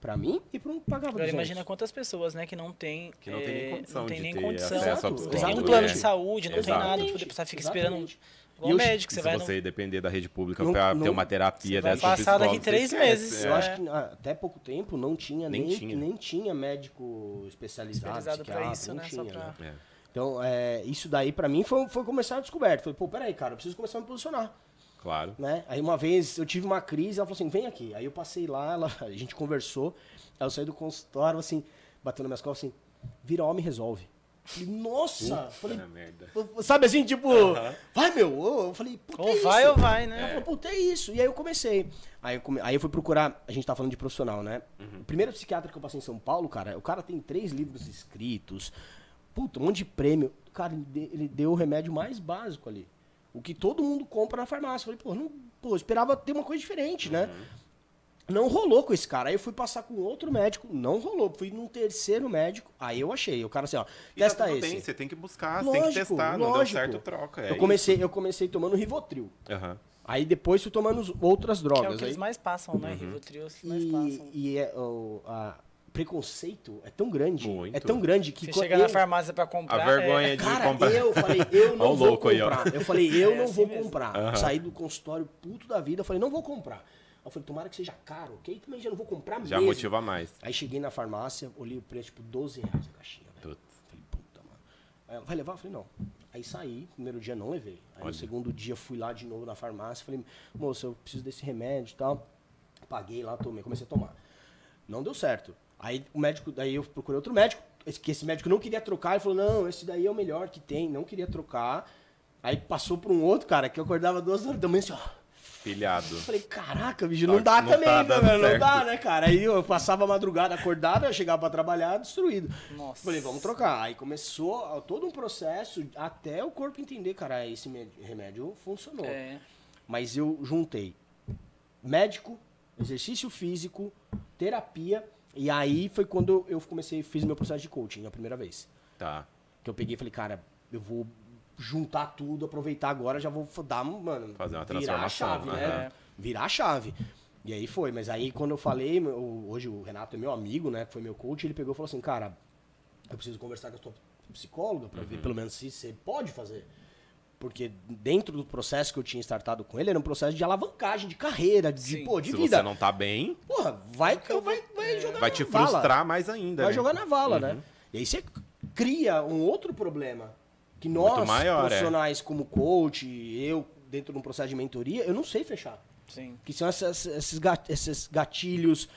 pra mim e pra um pagava Agora 200. imagina quantas pessoas, né, que não tem nem condição não tem de nem ter condição, acesso ao não tem um psicólogo, plano né? de saúde, não tem Exato. nada, tipo, a pessoa fica esperando Exatamente. igual E eu- médico, você Se vai você depender da rede pública Não- pra não- ter uma terapia você vai dessa do passar daqui psicólogo, 3 você esquece, meses. Eu é. acho que até pouco tempo não tinha Nem nem, tinha. nem tinha médico especializado especializado pra psiquiatra, isso, não né, tinha, só pra... né? Então, isso daí pra mim foi começar a descoberta. Falei, pô, peraí, cara, eu preciso começar a me posicionar. Claro. Né? Aí uma vez eu tive uma crise, ela falou assim, vem aqui. Aí eu passei lá, a gente conversou, aí eu saí do consultório, assim, batendo nas minhas costas, assim, vira homem e resolve. Falei, nossa! Falei, merda. sabe assim, tipo, vai meu! Eu falei, puta, Ou é vai isso. ou vai, né? Ela falou, puta, é isso. E aí eu comecei. Aí eu fui procurar, a gente tá falando de profissional, né? O primeiro psiquiatra que eu passei em São Paulo, cara, o cara tem 3 livros escritos, puta, um monte de prêmio. Cara, ele deu o remédio mais básico ali. O que todo mundo compra na farmácia. Eu falei, eu esperava ter uma coisa diferente, né? Não rolou com esse cara. Aí eu fui passar com outro médico, não rolou. Fui num terceiro médico, aí eu achei. O cara assim, ó, E tá testa tudo esse. bem, você tem que buscar, você tem que testar. Não deu lógico. certo, troca. É Eu comecei tomando Rivotril. isso. Aham. Aí depois fui tomando outras Que é drogas. o que eles aí, mais passam, né? Rivotril, os que mais passam. preconceito é tão grande. Muito. É tão grande que Você quando chega na farmácia pra comprar... A vergonha de Cara, comprar. eu falei, eu não Ó o vou louco aí, ó. comprar. Eu falei, eu não assim vou mesmo. comprar. Aham. Saí do consultório puto da vida, eu falei, não vou comprar. Eu falei, tomara que seja caro, que aí também já não vou comprar Já mesmo. motiva mais. Aí cheguei na farmácia, olhei o preço, tipo, 12 reais a caixinha. Velho. Putz. Falei, puta, mano. Aí ela, vai levar? Eu falei, não. Aí saí, primeiro dia não levei. Aí Olha. no segundo dia fui lá de novo na farmácia, falei, moça, eu preciso desse remédio e tal. Paguei lá, tomei, comecei a tomar. Não deu certo. Aí o médico, daí eu procurei outro médico, que esse médico não queria trocar, ele falou, não, esse daí é o melhor que tem, não queria trocar. Aí passou pra um outro, cara, que eu acordava 2 horas da manhã assim, ó. Pilhado. Eu falei, caraca, bicho, não dá Não também, tá né, dando velho? Não certo. dá, né, cara? Aí eu passava a madrugada acordado, eu chegava pra trabalhar destruído. Nossa. Falei, vamos trocar. Aí começou todo um processo até o corpo entender, cara, esse remédio funcionou. É. Mas eu juntei médico, exercício físico, terapia, e aí foi quando eu fiz meu processo de coaching a primeira vez. Tá. Que eu peguei e falei, cara, eu vou juntar tudo, aproveitar agora, já vou dar, mano, Fazer uma virar a transformação, chave, né? aham. Virar a chave. E aí foi, mas aí quando eu falei, hoje o Renato é meu amigo, né, que foi meu coach, ele pegou e falou assim, cara, eu preciso conversar com a tua psicóloga pra ver pelo menos se você pode fazer. Porque dentro do processo que eu tinha startado com ele, era um processo de alavancagem, de carreira, de, Sim. pô, de Se vida. você não tá bem, Porra, vai jogar vai na te vala. frustrar mais ainda. Vai né? jogar na vala, né? E aí você cria um outro problema. Que nós, Muito maior, profissionais como coach, eu, dentro de um processo de mentoria, eu não sei fechar. Sim. Que são esses gatilhos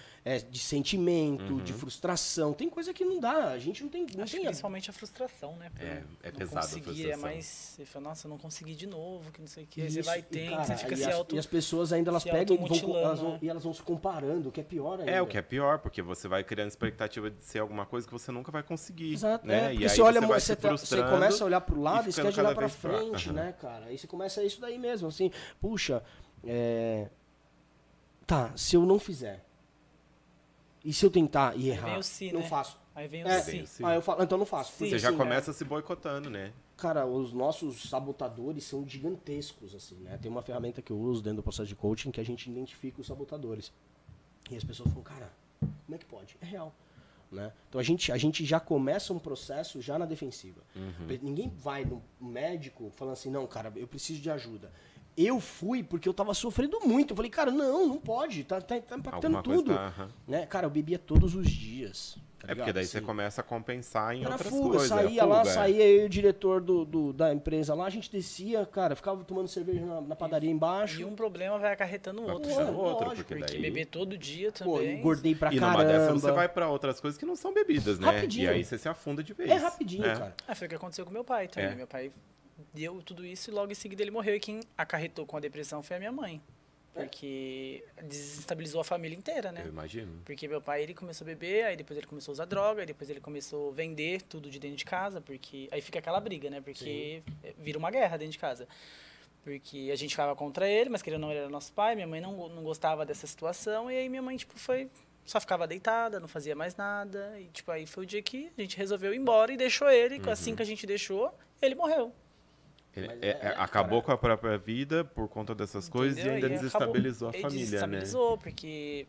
de sentimento, de frustração. Tem coisa que não dá. A gente não tem... Não Acho tem que principalmente a frustração, né? Por É não pesado a conseguir, frustração. é mais... Você fala, nossa, eu não consegui de novo, que não sei o que. Aí Isso, você vai e, ter, cara, você fica e se as, auto... e as pessoas ainda elas se pegam e, automutilando, né? e elas vão se comparando, o que é pior ainda. É, o que é pior, porque você vai criando expectativa de ser alguma coisa que você nunca vai conseguir. Exato, né? porque E aí você olha, vai você se frustrando começa a olhar pro lado e ficando esquece de olhar cada pra vez pior. frente, Aham. né, cara? Aí você começa isso daí mesmo, assim, puxa, tá, se eu não fizer, e se eu tentar e errar, vem o si, não né? faço. Aí vem o É, si. sim. eu falo, então não faço. Sim. porque Você já assim, começa se boicotando, né? Cara, os nossos sabotadores são gigantescos, assim, né? Tem uma ferramenta que eu uso dentro do processo de coaching que a gente identifica os sabotadores. E as pessoas falam, cara, como é que pode? É real. né? Então a gente já começa um processo já na defensiva. Ninguém vai no médico falando assim, não, cara, eu preciso de ajuda. Eu fui porque eu tava sofrendo muito. Eu falei, cara, não pode, tá impactando Alguma coisa tudo. Né? Cara, eu bebia todos os dias. Tá porque ligado? daí você começa a compensar em Era outras fuga, coisas. saía lá, saía eu e o diretor da empresa lá, a gente descia, cara, ficava tomando cerveja na padaria embaixo. E um problema vai acarretando o outro. puxando sabe? o outro, lógico, porque Porque daí... beber todo dia Pô, também. engordei pra E numa caramba. dessa você vai pra outras coisas que não são bebidas, né? Rapidinho. E aí você se afunda de vez. É rapidinho, cara. Foi o que aconteceu com meu pai também. É. Meu pai deu tudo isso e logo em seguida ele morreu. E quem acarretou com a depressão foi a minha mãe. Porque desestabilizou a família inteira, né? Eu imagino. Porque meu pai, ele começou a beber, aí depois ele começou a usar droga, aí depois ele começou a vender tudo de dentro de casa, porque aí fica aquela briga, né? Porque vira uma guerra dentro de casa. Porque a gente ficava contra ele, mas querendo ou não, ele era nosso pai, minha mãe não gostava dessa situação, e aí minha mãe, tipo, só ficava deitada, não fazia mais nada, e tipo, aí foi o dia que a gente resolveu ir embora e deixou ele, assim que a gente deixou, ele morreu. Acabou com a própria vida por conta dessas coisas e ainda desestabilizou a família, desestabilizou, porque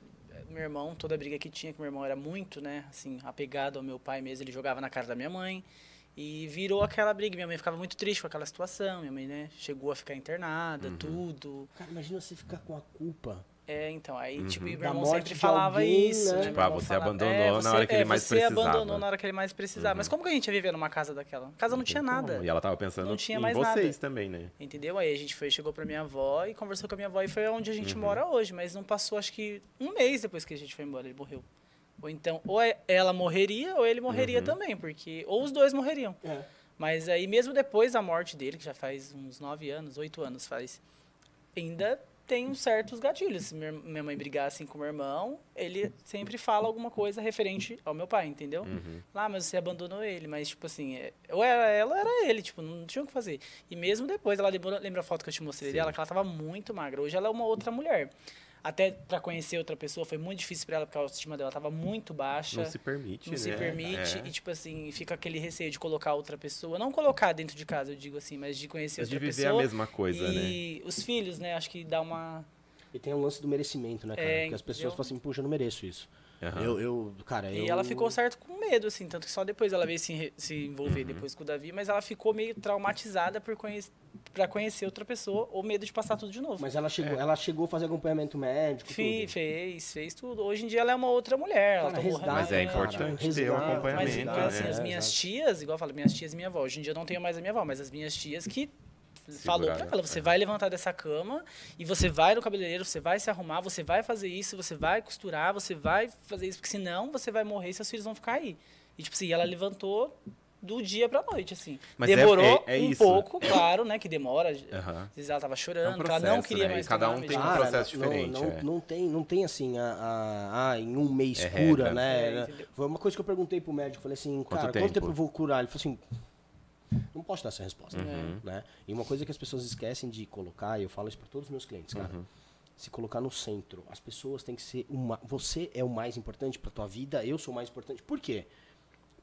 meu irmão, toda a briga que tinha, que meu irmão era muito, né, assim, apegado ao meu pai mesmo, ele jogava na cara da minha mãe, e virou aquela briga. Minha mãe ficava muito triste com aquela situação, minha mãe, né, chegou a ficar internada, tudo. Cara, imagina você ficar com a culpa. Então, aí, tipo, meu Da irmão morte sempre de falava alguém, isso, né? né? Tipo, Meu irmão você falava, abandonou na hora que ele mais precisava. Você abandonou na hora que ele mais precisava. Mas como que a gente ia viver numa casa daquela? A casa não tinha nada. E ela tava pensando Não tinha em mais vocês nada. também, né? Entendeu? Aí a gente chegou pra minha avó e conversou com a minha avó e foi onde a gente mora hoje. Mas não passou, acho que um mês depois que a gente foi embora, ele morreu. Ou então, ou ela morreria ou ele morreria também, porque... Ou os dois morreriam. Mas aí, mesmo depois da morte dele, que já faz uns 9 anos, 8 anos faz, ainda tem uns certos gatilhos. Se minha mãe brigar assim com meu irmão, ele sempre fala alguma coisa referente ao meu pai, entendeu? Mas você abandonou ele. Mas, tipo assim, ou era ela ou era ele, tipo, não tinha o que fazer. E mesmo depois, ela lembra a foto que eu te mostrei dela, que ela tava muito magra. Hoje ela é uma outra mulher. Até pra conhecer outra pessoa foi muito difícil pra ela, porque a autoestima dela tava muito baixa. Não se permite, Não né? se permite. E, tipo assim, fica aquele receio de colocar outra pessoa. Não colocar dentro de casa, eu digo assim, mas de conhecer outra pessoa. De viver a mesma coisa, né? E os filhos, né? Acho que dá uma... E tem um lance do merecimento, né, cara? Porque as pessoas falam assim, puxa, eu não mereço isso. E ela ficou certo com medo, assim, tanto que só depois ela veio se envolver depois com o Davi, mas ela ficou meio traumatizada pra conhecer outra pessoa, ou medo de passar tudo de novo. Mas ela chegou a fazer acompanhamento médico, tudo. Fez tudo. Hoje em dia ela é uma outra mulher. Ela tomou resgate, Mas é remédio. importante ter o acompanhamento, Mas, né? assim, as minhas tias, igual eu falo, minhas tias e minha avó. Hoje em dia eu não tenho mais a minha avó, mas as minhas tias que falou pra ela, você vai levantar dessa cama e você vai no cabeleireiro, você vai se arrumar, você vai fazer isso, você vai costurar, você vai fazer isso, porque senão você vai morrer e seus filhos vão ficar aí. E tipo assim, ela levantou do dia pra noite, assim. Mas demorou é um isso. pouco, claro, né, que demora. Às vezes ela tava chorando, que ela não queria mais Cada tomar um tem um medicação. processo diferente. Não tem assim, em um mês cura, regra. né? entendeu? Foi uma coisa que eu perguntei pro médico, falei assim, cara, quanto tempo eu vou curar? Ele falou assim, não posso dar essa resposta, né? E uma coisa que as pessoas esquecem de colocar, e eu falo isso para todos os meus clientes, cara, se colocar no centro. As pessoas têm que ser você é o mais importante para tua vida, eu sou o mais importante. Por quê?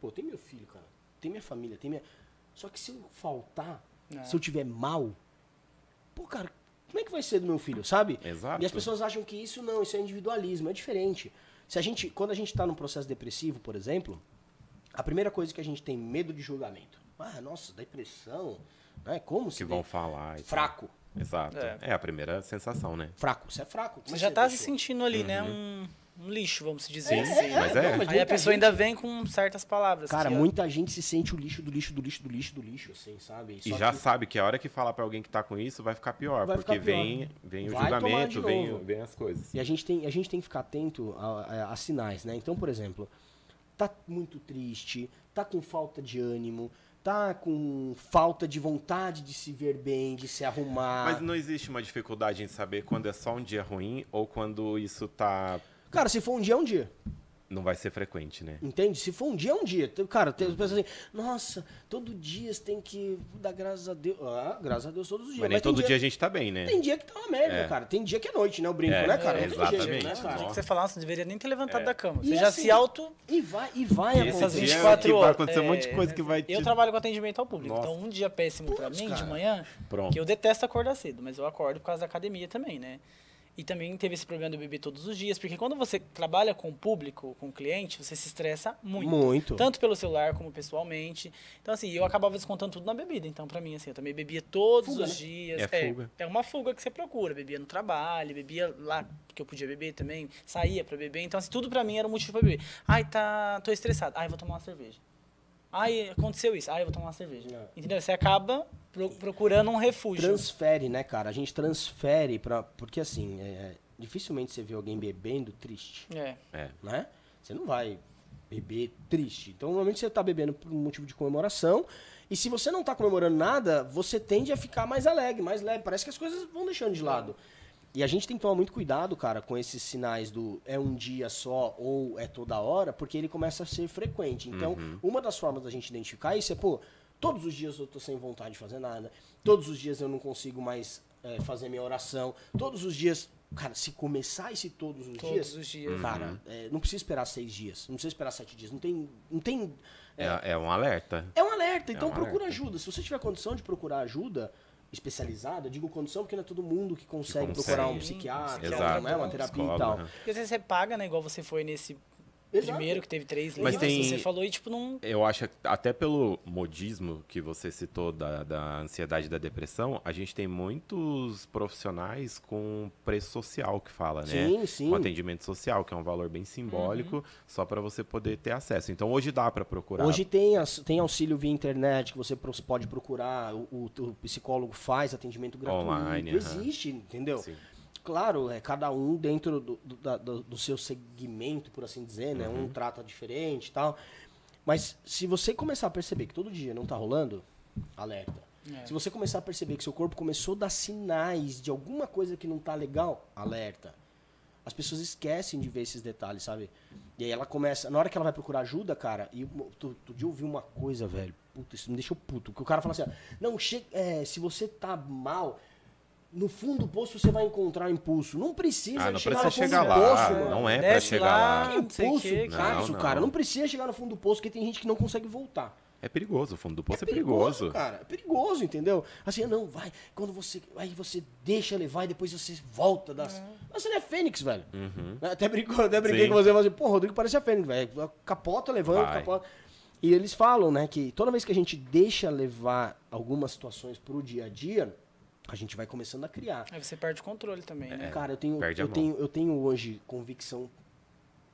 Pô, tem meu filho, cara, tem minha família, só que se eu faltar, se eu tiver mal, pô, cara, como é que vai ser do meu filho, sabe? Exato. E as pessoas acham que isso é individualismo, é diferente. Quando a gente tá num processo depressivo, por exemplo, a primeira coisa que a gente tem medo de julgamento. Nossa, depressão, né? Como Que vão falar. Fraco. Exato. É a primeira sensação, né? Fraco, você é fraco. Você já tá se sentindo ali, né? Um lixo, vamos dizer. Mas Aí a pessoa ainda vem com certas palavras. Cara, muita gente se sente o lixo do lixo, assim, sabe? E já sabe que a hora que falar pra alguém que tá com isso, vai ficar pior. Porque vem o julgamento, vem as coisas. E a gente tem que ficar atento a sinais, né? Então, por exemplo, tá muito triste, tá com falta de ânimo, tá com falta de vontade de se ver bem, de se arrumar. Mas não existe uma dificuldade em saber quando é só um dia ruim ou quando isso tá... Cara, se for um dia, é um dia. Não vai ser frequente, né? Entende? Se for um dia, é um dia. Cara, tem pessoas assim, nossa, todo dia você tem que dar graças a Deus. Graças a Deus todos os dias. Mas nem todo dia a gente tá bem, né? Tem dia que tá uma merda, cara. Tem dia que é noite, né? O brinco, né, cara? Não tem jeito, né, cara? Você falar, você deveria nem ter levantado da cama. Você E já assim, se auto... E vai Essas Esse dia 24 que vai horas. acontecer um monte de coisa que vai te... Eu trabalho com atendimento ao público, Nossa. então um dia péssimo pra mim, cara. de manhã, Pronto. que eu detesto acordar cedo, mas eu acordo por causa da academia também, né? E também teve esse problema de eu beber todos os dias, porque quando você trabalha com o público, com o cliente, você se estressa muito. Muito. Tanto pelo celular como pessoalmente. Então, assim, eu acabava descontando tudo na bebida. Então, pra mim, assim, eu também bebia todos Fuga, os né? dias. Fuga. É uma fuga que você procura. Bebia no trabalho, bebia lá que eu podia beber também, saía pra beber. Então, assim, tudo pra mim era um motivo pra beber. Ai, tô estressado. Ai, vou tomar uma cerveja. Ai, aconteceu isso. Ai, eu vou tomar uma cerveja. Não. Entendeu? Você acaba procurando um refúgio. Transfere, né, cara? A gente transfere pra... Porque, assim, dificilmente você vê alguém bebendo triste, né? Você não vai beber triste. Então, normalmente você tá bebendo por um motivo de comemoração. E se você não tá comemorando nada, você tende a ficar mais alegre, mais leve. Parece que as coisas vão deixando de lado. E a gente tem que tomar muito cuidado, cara, com esses sinais do é um dia só ou é toda hora, porque ele começa a ser frequente. Então, uma das formas da gente identificar isso é, pô, todos os dias eu tô sem vontade de fazer nada, todos os dias eu não consigo mais fazer minha oração, todos os dias... Cara, se começar esse todos os dias, cara, não precisa esperar 6 dias, não precisa esperar 7 dias, não tem É um alerta. é um alerta, então um procura alerta. ajuda. Se você tiver condição de procurar ajuda especializada, eu digo condição porque não é todo mundo que consegue consegue. procurar um psiquiatra, Exato. né, uma terapia Psicólogo, e tal. né? Porque às vezes você paga, né? Igual você foi nesse Exato. primeiro, que teve 3 Mas livros, tem- você falou e, tipo, não... Eu acho que até pelo modismo que você citou da ansiedade e da depressão, a gente tem muitos profissionais com preço social que fala, né? Sim, sim. Com atendimento social, que é um valor bem simbólico, só para você poder ter acesso. Então hoje dá para procurar. Hoje tem auxílio via internet que você pode procurar, o psicólogo faz atendimento gratuito. Online, Existe, entendeu? Sim. Claro, cada um dentro do seu segmento, por assim dizer, né? Um trata diferente e tal. Mas se você começar a perceber que todo dia não tá rolando, alerta. Se você começar a perceber que seu corpo começou a dar sinais de alguma coisa que não tá legal, alerta. As pessoas esquecem de ver esses detalhes, sabe? E aí ela começa... Na hora que ela vai procurar ajuda, cara... E outro dia eu ouvi uma coisa, velho. Puta, isso me deixou puto. Que o cara fala assim, ó, não, se você tá mal... No fundo do poço você vai encontrar impulso. Não precisa Não chegar precisa no fundo chegar do lá, poço, mano. não é pra Desce chegar lá. lá. Que não sei o impulso, quê, Cássio, não. cara. Não precisa chegar no fundo do poço, porque tem gente que não consegue voltar. É perigoso, o fundo do poço é perigoso. Cara. É perigoso, entendeu? Assim, não, vai. Quando você. Aí você deixa levar e depois você volta das. Mas você não é Fênix, velho. Até briguei Sim. com você e falei assim, pô, Rodrigo parece a Fênix, velho. Capota, levanta, Vai. capota. E eles falam, né, que toda vez que a gente deixa levar algumas situações pro dia a dia, a gente vai começando a criar. Aí você perde o controle também, né? Cara, perde a eu tenho hoje convicção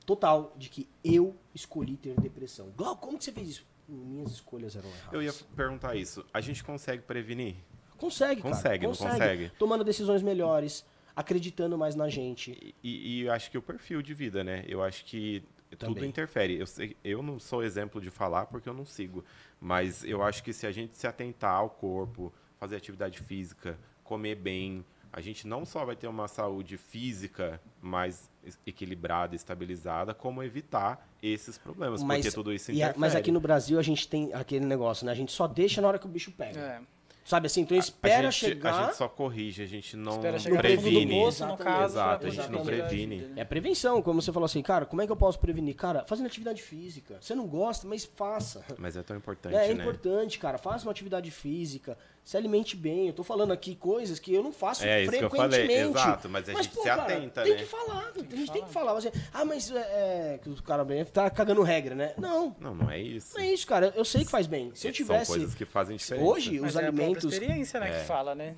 total de que eu escolhi ter depressão. Glauco, como que você fez isso? Minhas escolhas eram erradas. Eu ia perguntar isso. A gente consegue prevenir? Consegue, cara. Consegue, não consegue? Tomando decisões melhores, acreditando mais na gente. E eu acho que o perfil de vida, né? Eu acho que tudo Também. interfere. Eu não sou exemplo de falar porque eu não sigo. Mas eu acho que se a gente se atentar ao corpo, fazer atividade física, comer bem, a gente não só vai ter uma saúde física mais equilibrada, estabilizada, como evitar esses problemas, porque tudo isso interfere. Mas aqui no Brasil a gente tem aquele negócio, né? A gente só deixa na hora que o bicho pega. É. Sabe assim? Então espera A chegar... gente só corrige, a gente não Espera chegar no fundo do previne. poço, no caso, Exato, pra a gente não poder ajudar. previne. É prevenção, como você falou assim, cara, como é que eu posso prevenir? Cara, fazendo atividade física. Você não gosta, mas faça. Mas é tão importante, É né? importante, cara. Faça uma atividade física, se alimente bem. Eu tô falando aqui coisas que eu não faço É isso que eu falei, frequentemente. exato, mas a gente se atenta, tem né? que falar, a gente tem que falar. Você, mas que o cara bem tá cagando regra, né? Não, Não é isso. não é isso, cara. Eu sei que faz bem. Se eu tivesse... São coisas que fazem diferença. Hoje, Mas os é a própria alimentos... experiência, né, que fala, né?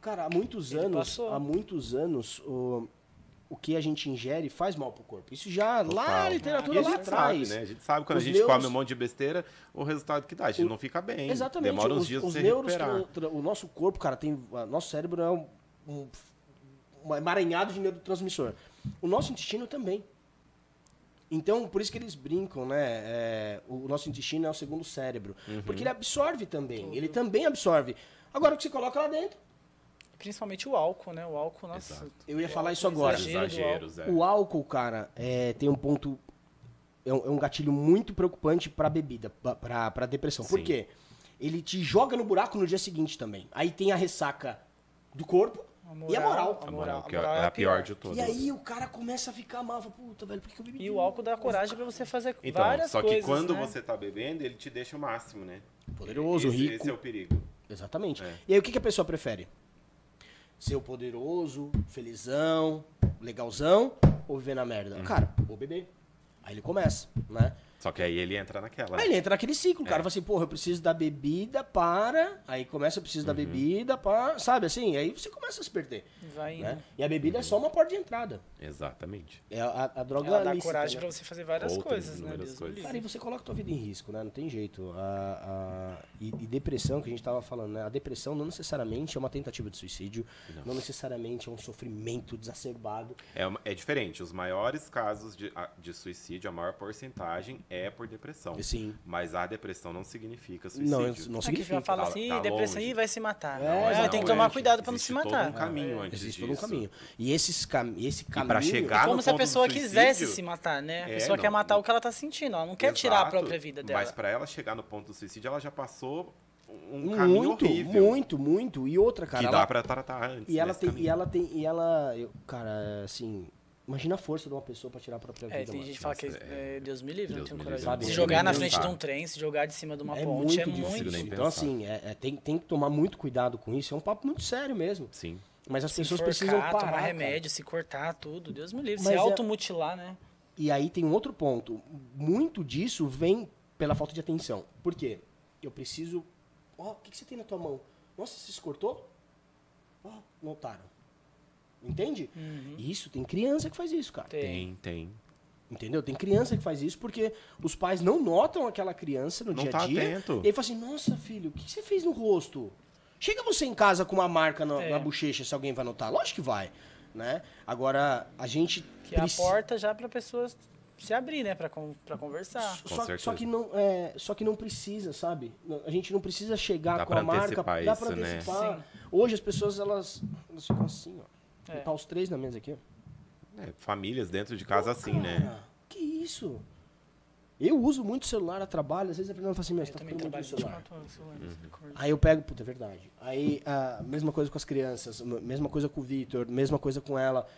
Cara, há Ele passou. muitos anos, o que a gente ingere faz mal pro corpo. Isso já lá Total. na E literatura a lá gente atrás. sabe, né? A gente sabe quando Os a gente come neuros- um monte de besteira, o resultado que dá. A gente não fica bem. Exatamente. Demora uns dias pra os você neuros, recuperar. o nosso corpo, cara, nosso cérebro é um emaranhado de neurotransmissor. O nosso intestino também. Então, por isso que eles brincam, né? O nosso intestino é o segundo cérebro. Porque ele absorve também. Ele também absorve. Agora, o que você coloca lá dentro? Principalmente o álcool, né? O álcool, nossa. Exato. Eu ia falar isso o agora. exagero do Exageros, é. O álcool, cara, tem um ponto... É um gatilho muito preocupante pra bebida, pra depressão. Por Sim. quê? Ele te joga no buraco no dia seguinte também. Aí tem a ressaca do corpo e a moral. A moral, que moral é a pior de todas. E aí o cara começa a ficar mal. Fala, puta, velho, por que eu bebi? E o álcool dá coragem pra você fazer Então, várias só que coisas, quando né? você tá bebendo, ele te deixa o máximo, né? Poderoso, rico. Esse é o perigo. Exatamente. É. E aí o que a pessoa prefere? Ser o poderoso, felizão, legalzão, ou viver na merda? Cara, vou beber. Aí ele começa, né? Só que aí ele entra naquela. Aí ele entra naquele ciclo, o cara fala assim, porra, eu preciso da bebida para... Aí começa, eu preciso da bebida para... Sabe assim? Aí você começa a se perder. Vai, Né? E a bebida é só uma porta de entrada. Exatamente. É a droga Ela dá lícita, coragem né? pra você fazer várias Outras coisas, né? inúmeras Deus coisas. me Cara, e livre. você coloca a tua vida em risco, né? Não tem jeito. E depressão, que a gente tava falando, né? A depressão não necessariamente é uma tentativa de suicídio, não necessariamente é um sofrimento exacerbado. É diferente. Os maiores casos de suicídio, a maior porcentagem é por depressão. Sim. Mas a depressão não significa suicídio. Não Aqui significa. fala Tá- assim, tá depressão longe. aí vai se matar. Não, Tem que não, tomar é. cuidado pra não Existe se todo matar. um caminho antes Existe disso. todo um caminho. E esse caminho... pra chegar Como no se a ponto do pessoa suicídio, quisesse se matar, né? A pessoa quer matar o que ela tá sentindo, ela não quer tirar a Exato, própria vida dela. Mas pra ela chegar no ponto do suicídio, ela já passou um caminho horrível. Muito. E outra, cara... Que ela- dá pra tratar antes. E ela nesse tem, caminho. cara, assim, imagina a força de uma pessoa pra tirar a própria vida. É, tem mano. gente que fala que Deus me livre, Deus não tenho me coragem. livre. Se Sabe, jogar eu na nem frente de pensar. um trem, se jogar de cima de uma É ponte, é muito muito. difícil, nem Então, pensar. assim, tem que tomar muito cuidado com isso. É um papo muito sério mesmo. Sim. Mas as Se pessoas enforcar, precisam parar. tomar cara. remédio, se cortar, tudo. Deus me livre. Mas Se é- automutilar, né? E aí tem um outro ponto. Muito disso vem pela falta de atenção. Por quê? Eu preciso... Ó, o que você tem na tua mão? Nossa, você se cortou? Ó, notaram. Entende? E isso, tem criança que faz isso, cara. Tem. Entendeu? Tem criança que faz isso porque os pais não notam aquela criança no Não dia tá a dia. atento. E aí fala assim, nossa, filho, o que você fez no rosto? Chega você em casa com uma marca É. na bochecha, se alguém vai notar. Lógico que vai, né? Agora, a gente... Que é a porta já pra pessoas se abrir, né? Pra conversar. Com Só certeza. que não precisa, sabe? A gente não precisa chegar Dá com pra a marca. antecipar Dá isso, pra né? antecipar. Sim. Hoje as pessoas, elas ficam assim, ó. É. Tá os três na mesa aqui, ó. Famílias dentro de casa assim, né? Cara, que isso? Eu uso muito celular a trabalho, às vezes a Fernanda fala assim, meu, Eu você tá também ficando muito no trabalho celular. 24 horas no celular, misericórdia. Aí eu pego, puta, é verdade. Aí a mesma coisa com as crianças, mesma coisa com o Vitor, mesma coisa com ela.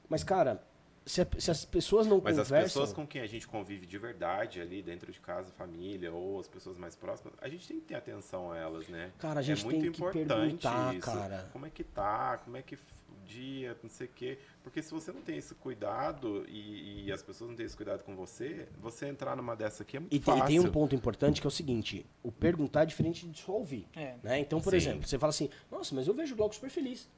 Mas, cara, se as pessoas não Mas conversam... as pessoas com quem a gente convive de verdade ali dentro de casa, família, ou as pessoas mais próximas, a gente tem que ter atenção a elas, né? Cara, a gente é muito tem que importante perguntar, isso. cara. Como é que tá? Como é que o dia, não sei o quê. Porque se você não tem esse cuidado e as pessoas não têm esse cuidado com você, você entrar numa dessa aqui é muito E fácil. tem um ponto importante que é o seguinte, o perguntar é diferente de só ouvir. É. Né? Então, por Sim. exemplo, você fala assim, nossa, mas eu vejo o Glauco super feliz.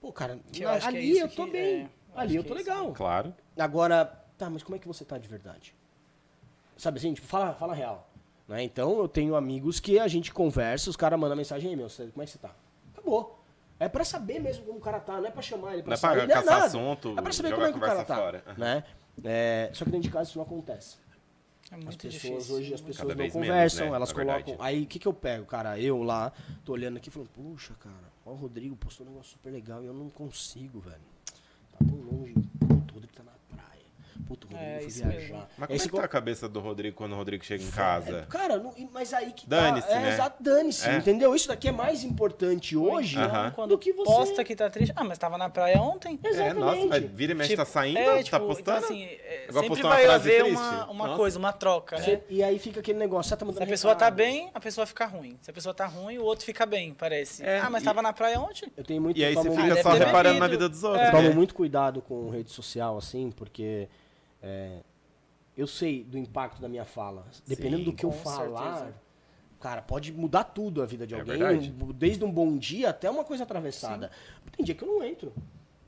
Pô, cara, Que eu acho que é ali isso eu tô que- bem, eu ali acho eu que tô é isso legal. Claro. Agora, tá, mas como é que você tá de verdade? Sabe assim, tipo, fala real. Né? Então, eu tenho amigos que a gente conversa, os caras mandam mensagem, aí, meu, como é que você tá? Acabou. É pra saber mesmo como o cara tá, não é pra chamar ele pra Não é pra sair, não é caçar nada. assunto, É pra saber jogar como é que o cara a tá. conversa fora. Né? Só que dentro de casa isso não acontece. É As muito pessoas difícil. hoje, as muito pessoas Cada não vez menos, conversam, né, elas na colocam. verdade. Aí o que eu pego, cara? Eu lá, tô olhando aqui falando, puxa, cara, ó, o Rodrigo postou um negócio super legal e eu não consigo, velho. Tá tão longe. Puta, o Rodrigo tá na praia. Puta, o Rodrigo foi isso viajar. mesmo. Mas Aí como é você que tá a cabeça do Rodrigo quando o Rodrigo chega em casa? Cara, mas aí que Dane-se, tá. né? Exato, dane-se, É. entendeu? Isso daqui é mais importante hoje Aham. Quando do que você. posta que tá triste. Ah, mas tava na praia ontem. É, nossa, mas vira e mexe, tá saindo, tá postando. Então, assim, Igual sempre postar uma vai frase haver triste. uma Nossa. coisa, uma troca, né? E aí fica aquele negócio, você tá mandando Se a pessoa tá recado. bem, a pessoa fica ruim. Se a pessoa tá ruim, o outro fica bem, parece. É, Ah, mas e- tava na praia ontem? Eu tenho muito E aí você tomo fica muito- só deve ter reparando na bebido. vida dos outros, Eu tomo né? muito cuidado com rede social, assim, porque eu sei do impacto da minha fala. Dependendo Sim, do que eu com falar, certeza. cara, pode mudar tudo a vida de É alguém. verdade. Desde um bom dia até uma coisa atravessada. Tem dia que eu não entro.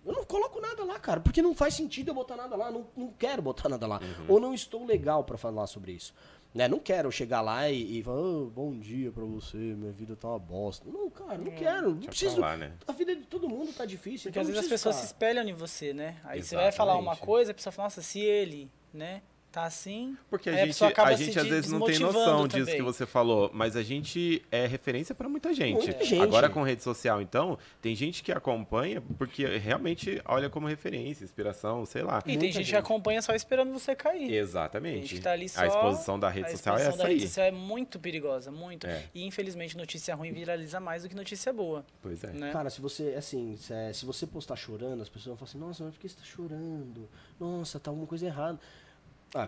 Eu não coloco nada lá, cara, porque não faz sentido eu botar nada lá. Não quero botar nada lá. Ou não estou legal pra falar sobre isso. Né? Não quero chegar lá e falar, "Ah, bom dia pra você, minha vida tá uma bosta. Não, cara, não quero. Não Deixa preciso. pra lá, né? A vida de todo mundo tá difícil. Porque então às não vezes as preciso pessoas se ficar- espelham em você, né? Aí você vai falar uma Exatamente. coisa, a pessoa fala, nossa, se ele, né, tá assim... Porque aí a pessoa gente, acaba a se gente às vezes não tem desmotivando noção disso também. que você falou, mas a gente é referência pra muita gente. Muita gente. Agora com rede social, então, tem gente que acompanha porque realmente olha como referência, inspiração, sei lá. E tem Muita gente que gente. acompanha só esperando você cair. Tem Exatamente. gente que tá ali só... A exposição da rede social é A exposição essa da aí. rede social é muito perigosa, muito. É. E infelizmente notícia ruim viraliza mais do que notícia boa, Pois é. né? Cara, se você, assim, se você postar chorando, as pessoas vão falar assim, nossa, mas por que você tá chorando? Nossa, tá alguma coisa errada.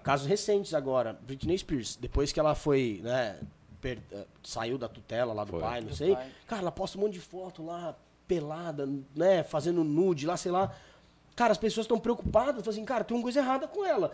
Casos recentes agora, Britney Spears, depois que ela foi, né, saiu da tutela lá do Foi. pai, não Do sei. pai. Cara, ela posta um monte de foto lá, pelada, né, fazendo nude lá, sei lá. Cara, as pessoas estão preocupadas, falam assim, cara, tem uma coisa errada com ela.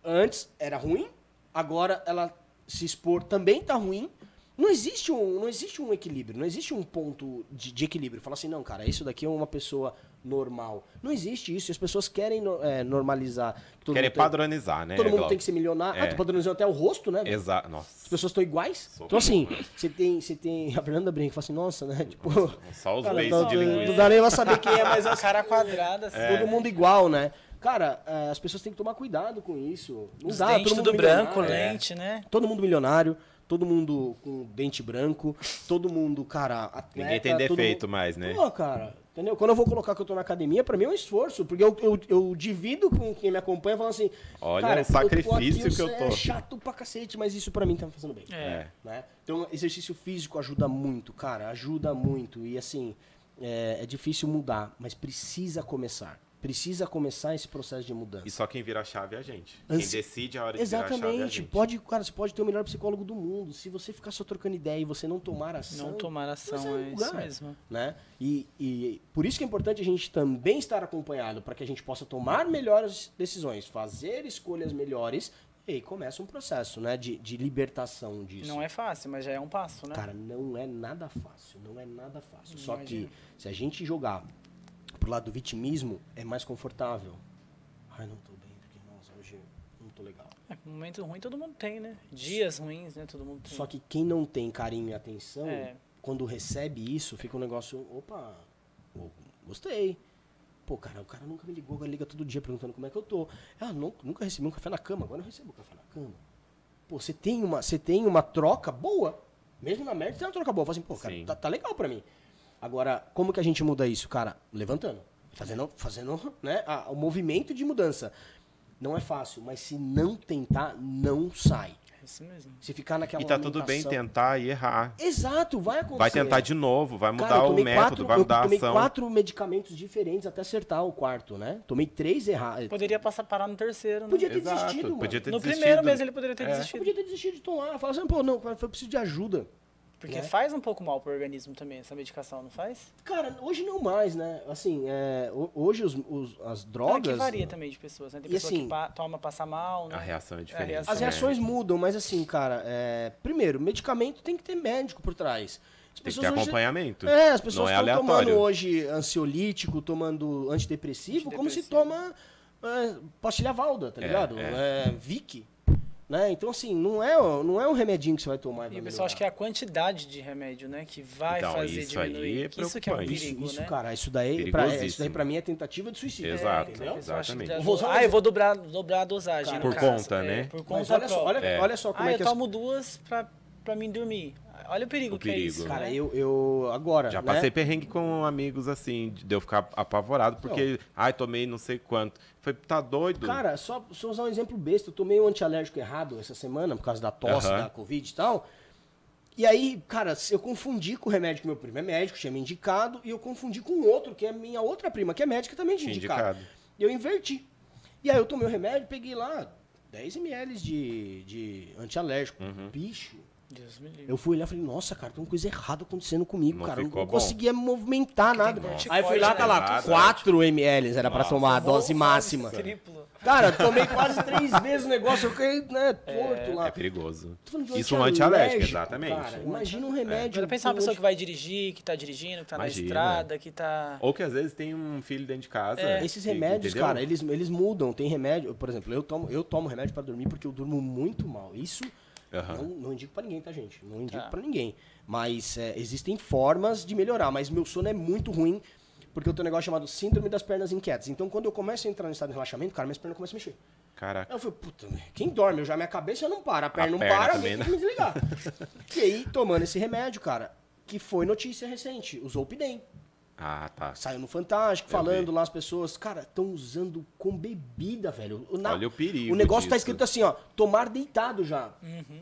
Antes era ruim, agora ela se expor também tá ruim. Não existe um equilíbrio, não existe um ponto de equilíbrio. Fala assim, não, cara, isso daqui é uma pessoa normal. Não existe isso, as pessoas querem normalizar. Querem padronizar, né? Todo mundo tem que ser milionário. Tu padronizou até o rosto, né? Exato, nossa. As pessoas estão iguais. Então assim, você tem... A Fernanda brinca, fala assim, nossa, né? Tipo... Só os cara, beijos de linguiça. Não dá nem pra saber quem é, mas... Cara quadrada, assim. Todo mundo igual, né? Cara, as pessoas têm que tomar cuidado com isso. Não Os dá, dentes todo mundo tudo branco, milionário. lente, né? Todo mundo milionário, todo mundo com dente branco, todo mundo, cara, atleta. Ninguém tem defeito mais, né? Pô, cara, entendeu? Quando eu vou colocar que eu tô na academia, pra mim é um esforço, porque eu divido com quem me acompanha, falando assim... Olha cara, o sacrifício aqui, que eu tô. É chato pra cacete, mas isso pra mim tá me fazendo bem. Né? Então, exercício físico ajuda muito, cara, ajuda muito. E assim, é difícil mudar, mas precisa começar. Precisa começar esse processo de mudança. E só quem vira a chave é a gente. Quem decide a hora de Exatamente. virar a chave é a gente. Cara, você pode ter o melhor psicólogo do mundo. Se você ficar só trocando ideia e você não tomar ação... Não tomar ação, é isso mesmo. Né? E por isso que é importante a gente também estar acompanhado, para que a gente possa tomar melhores decisões, fazer escolhas melhores, e aí começa um processo, né, de libertação disso. Não é fácil, mas já é um passo, né? Cara, não é nada fácil, não é nada fácil. Só que se a gente jogar pro lado do vitimismo, é mais confortável. Ai, não tô bem, porque, nossa, hoje não tô legal. Momento ruim todo mundo tem, né? Dias ruins, né? Todo mundo tem. Só que quem não tem carinho e atenção, quando recebe isso, fica um negócio, opa, gostei. Pô, cara, o cara nunca me ligou, agora liga todo dia perguntando como é que eu tô. Nunca recebi um café na cama, agora eu recebo um café na cama. Pô, você tem uma troca boa, mesmo na merda, você tem uma troca boa. Fala assim, pô, cara, tá legal pra mim. Agora, como que a gente muda isso, cara? Levantando, fazendo né, o movimento de mudança. Não é fácil, mas se não tentar, não sai. É isso mesmo. Se ficar naquela E tá tudo bem tentar e errar. Exato, vai acontecer. Vai tentar de novo, vai mudar cara, o método, vai mudar a ação. Eu tomei 4 medicamentos diferentes até acertar o quarto, né? Tomei 3 errados. Poderia parar no terceiro, né? Podia ter desistido, mano. Podia ter no desistido. primeiro mês ele poderia ter Eu desistido. podia ter desistido de tomar. Falar assim, pô, não, eu preciso de ajuda. Porque faz um pouco mal pro organismo também, essa medicação, não faz? Cara, hoje não mais, né? Assim, hoje as drogas... Claro que varia também de pessoas, né? Tem pessoa assim, que toma, passa mal, né? A reação é diferente. As reações mudam, mas assim, cara, primeiro, medicamento tem que ter médico por trás. Tem que ter acompanhamento. As pessoas não é estão tomando aleatório. hoje ansiolítico, tomando antidepressivo, como se toma pastilha Valda, tá ligado? Vic. Né? Então, assim, não é um remedinho que você vai tomar. E o pessoal acha que é a quantidade de remédio, né? Que vai fazer isso diminuir. Aí Isso que é um perigo, isso, né? Cara, isso daí pra mim é tentativa de suicídio. Exato, entendeu? exatamente. Eu vou dobrar a dosagem, por conta, né? Por conta. Mas olha só como é que... eu tomo 2 pra mim dormir. Olha o perigo que é isso. Cara, né? eu agora... Já passei perrengue com amigos, assim, de eu ficar apavorado, porque, tomei não sei quanto. Foi, tá doido? Cara, só usar um exemplo besta. Eu tomei um antialérgico errado essa semana, por causa da tosse, da Covid e tal. E aí, cara, eu confundi com o remédio que meu primo é médico, tinha me indicado, e eu confundi com outro, que é minha outra prima, que é médica, também tinha indicado. E eu inverti. E aí eu tomei o remédio, peguei lá 10 ml de antialérgico. Bicho... Deus me livre. Eu fui olhar e falei, nossa, cara, tem uma coisa errada acontecendo comigo, não cara. Eu não bom. conseguia movimentar nada. Aí fui lá, né? tá lá, 4 ml era pra tomar a dose máxima. Triplo. Cara, tomei quase 3 vezes o negócio, eu fiquei, né, torto lá. É perigoso. Isso é um antialérgico, exatamente. Cara, imagina um remédio. Agora pensa uma pessoa que vai dirigir, que tá dirigindo, que tá na estrada, que tá... Ou que às vezes tem um filho dentro de casa. Esses remédios, cara, eles mudam. Tem remédio, por exemplo, eu tomo remédio pra dormir porque eu durmo muito mal. Isso... Não indico pra ninguém, tá, gente? Não indico pra ninguém. Mas existem formas de melhorar. Mas meu sono é muito ruim, porque eu tenho um negócio chamado síndrome das pernas inquietas. Então, quando eu começo a entrar no estado de relaxamento, cara, minhas pernas começam a mexer. Caraca. Aí eu falei, puta, quem dorme? Minha cabeça já não para, a perna não para, alguém tem que me desligar. E aí, tomando esse remédio, cara, que foi notícia recente, o Zolpidem. Ah, tá. Saiu no Fantástico, falando lá as pessoas, cara, estão usando com bebida, velho. Olha o perigo O negócio disso. Tá escrito assim, ó, tomar deitado já.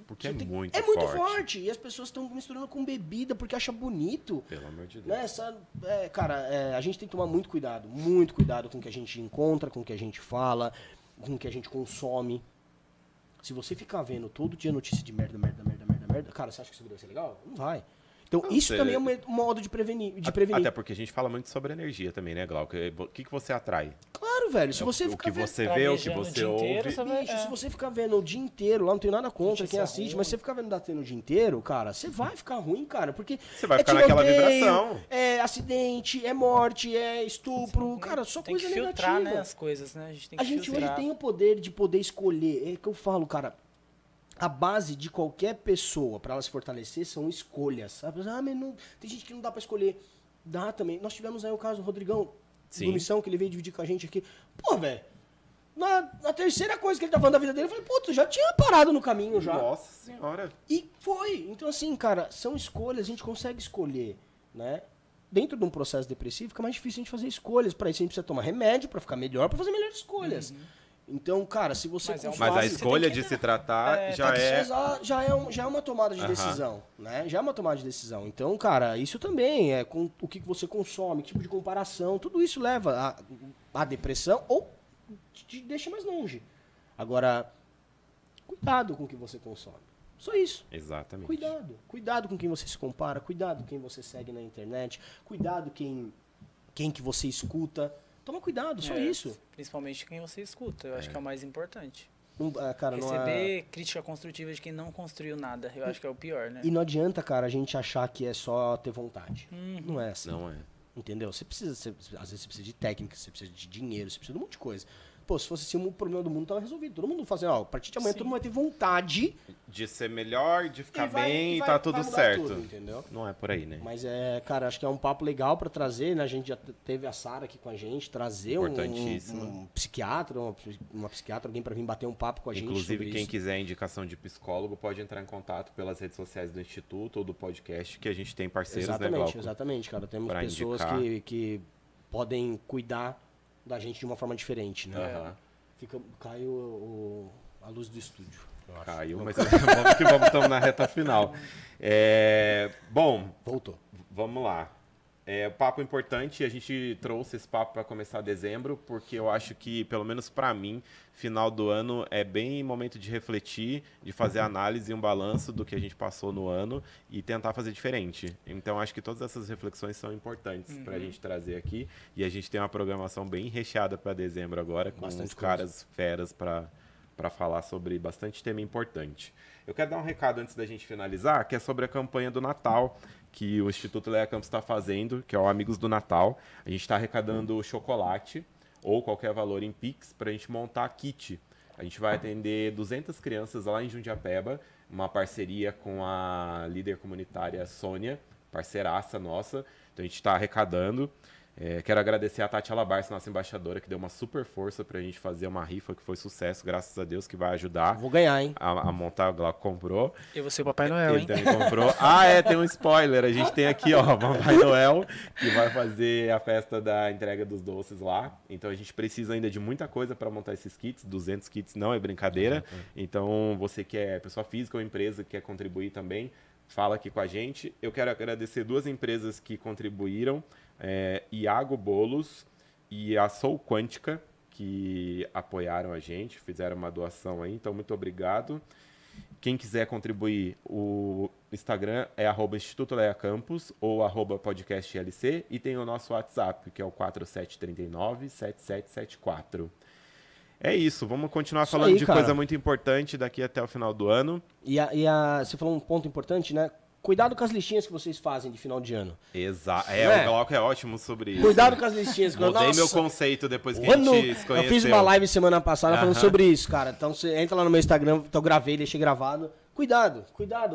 Porque é muito forte. É muito forte. E as pessoas estão misturando com bebida porque acham bonito. Pelo amor de Deus. Né? Cara, a gente tem que tomar muito cuidado com o que a gente encontra, com o que a gente fala, com o que a gente consome. Se você ficar vendo todo dia notícia de merda, cara, você acha que isso vai ser legal? Não vai. Então, isso também é um modo de prevenir. Até porque a gente fala muito sobre energia também, né, Glauco? O que você atrai? Claro, velho. Se você o que você vê, o que você ouve. Se você ficar vendo o dia inteiro, lá não tem nada contra quem assiste, mas se você ficar vendo Datena o dia inteiro, cara, você vai ficar ruim, cara. Porque você vai ficar naquela vibração. É acidente, é morte, é estupro. Cara, só tem coisa que negativa. filtrar, né, as coisas, né? A gente hoje tem o poder de poder escolher. É que eu falo, cara. A base de qualquer pessoa para ela se fortalecer são escolhas. Sabe? Ah, mas não, tem gente que não dá para escolher. Dá também. Nós tivemos aí o caso do Rodrigão, do Missão, que ele veio dividir com a gente aqui. Pô, velho, na terceira coisa que ele tá falando da vida dele, eu falei, pô, tu já tinha parado no caminho já. Nossa senhora. E foi. Então, assim, cara, são escolhas, a gente consegue escolher, né? Dentro de um processo depressivo, fica mais difícil a gente fazer escolhas. Para isso, a gente precisa tomar remédio para ficar melhor, para fazer melhores escolhas. Então, cara, se você... Mas a escolha de se tratar já é... Já é uma tomada de decisão, né? Já é uma tomada de decisão. Então, cara, isso também é com o que você consome, que tipo de comparação, tudo isso leva à depressão ou te deixa mais longe. Agora, cuidado com o que você consome. Só isso. Exatamente. Cuidado com quem você se compara, cuidado com quem você segue na internet, cuidado quem que você escuta. Toma cuidado, só isso. Principalmente quem você escuta, eu acho que é o mais importante. Cara, receber crítica construtiva de quem não construiu nada, eu acho que é o pior, né? E não adianta, cara, a gente achar que é só ter vontade. Não é assim. Não é. Entendeu? Às vezes você precisa de técnica, você precisa de dinheiro, você precisa de um monte de coisa. Pô, se fosse assim, o problema do mundo tava resolvido. Todo mundo fazendo, a partir de amanhã todo mundo vai ter vontade de ser melhor, de ficar bem e tá tudo certo. Tudo, entendeu? Não é por aí, né? Mas cara, acho que é um papo legal pra trazer, né? A gente já teve a Sara aqui com a gente, trazer um psiquiatra, uma psiquiatra, alguém pra vir bater um papo com a gente. Inclusive, quem quiser indicação de psicólogo pode entrar em contato pelas redes sociais do Instituto ou do podcast, que a gente tem parceiros, né, Glauco? Exatamente, cara. Temos pra pessoas que podem cuidar da gente de uma forma diferente, né? Caiu a luz do estúdio. Caiu, mas estamos na reta final. Bom, voltou. Vamos lá. Papo importante, a gente trouxe esse papo para começar dezembro, porque eu acho que, pelo menos para mim, final do ano é bem momento de refletir, de fazer análise e um balanço do que a gente passou no ano e tentar fazer diferente. Então, acho que todas essas reflexões são importantes para a gente trazer aqui. E a gente tem uma programação bem recheada para dezembro agora, com uns caras feras para falar sobre bastante tema importante. Eu quero dar um recado antes da gente finalizar, que é sobre a campanha do Natal, que o Instituto Lea Campos está fazendo, que é o Amigos do Natal. A gente está arrecadando chocolate ou qualquer valor em Pix para a gente montar kit. A gente vai atender 200 crianças lá em Jundiapeba, uma parceria com a líder comunitária Sônia, parceiraça nossa. Então a gente está arrecadando. Quero agradecer a Tati Alabarce, nossa embaixadora, que deu uma super força pra gente fazer uma rifa que foi sucesso, graças a Deus, que vai ajudar. Vou ganhar, hein? A montar, o Glauco comprou. Eu vou ser o Papai Noel, hein? Ele também comprou. Tem um spoiler. A gente tem aqui, ó, o Papai Noel, que vai fazer a festa da entrega dos doces lá. Então a gente precisa ainda de muita coisa para montar esses kits. 200 kits não é brincadeira. Então você que é pessoa física ou empresa que quer contribuir também, fala aqui com a gente. Eu quero agradecer 2 empresas que contribuíram. Iago Bolos e a Soul Quântica, que apoiaram a gente, fizeram uma doação aí, então muito obrigado. Quem quiser contribuir, o Instagram é @Instituto Lea Campos ou @podcastlc e tem o nosso WhatsApp, que é o 4739-7774. É isso, vamos continuar falando de coisa muito importante daqui até o final do ano. E você falou um ponto importante, né? Cuidado com as listinhas que vocês fazem de final de ano. Exato. O Glauco é ótimo sobre isso. Cuidado com as listinhas. Mudei meu conceito depois que a gente se conheceu. Eu fiz uma live semana passada falando sobre isso, cara. Então você entra lá no meu Instagram, então eu gravei, deixei gravado. Cuidado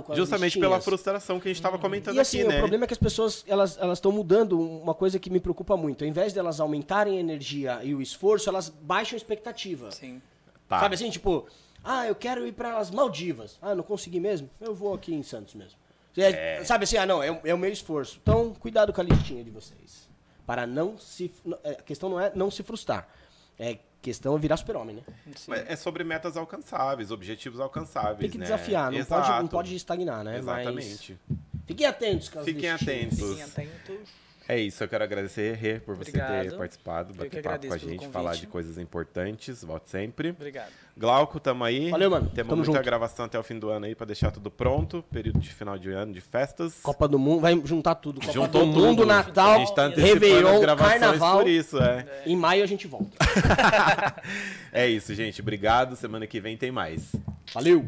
com as Justamente listinhas. pela frustração que a gente estava comentando e assim, aqui, né? O problema é que as pessoas, elas estão mudando uma coisa que me preocupa muito. Ao invés de elas aumentarem a energia e o esforço, elas baixam a expectativa. Sim. Tá. Sabe assim, tipo, eu quero ir para as Maldivas. Não consegui mesmo? Eu vou aqui em Santos mesmo. Sabe assim, não, é o meu esforço. Então, cuidado com a listinha de vocês. Para não se... A questão não é não se frustrar. Questão é virar super-homem, né? É sobre metas alcançáveis, objetivos alcançáveis, tem que né? desafiar, não pode estagnar, né? Exatamente. Mas fiquem atentos, cara. Fiquem atentos. É isso, eu quero agradecer, Rê, por você ter Obrigado. participado, Eu bater que papo agradeço com a pelo gente, convite. falar de coisas importantes. Volte sempre. Obrigado. Glauco, tamo aí. Valeu, mano. Temos Tamo muita junto. gravação até o fim do ano aí pra deixar tudo pronto. Período de final de ano, de festas. Copa do Mundo, vai juntar tudo. Copa Juntou do Mundo, tudo. Natal, A gente tá antecipando Réveillon, as gravações Carnaval. por isso, é. Em maio a gente volta. É isso, gente. Obrigado. Semana que vem tem mais. Valeu!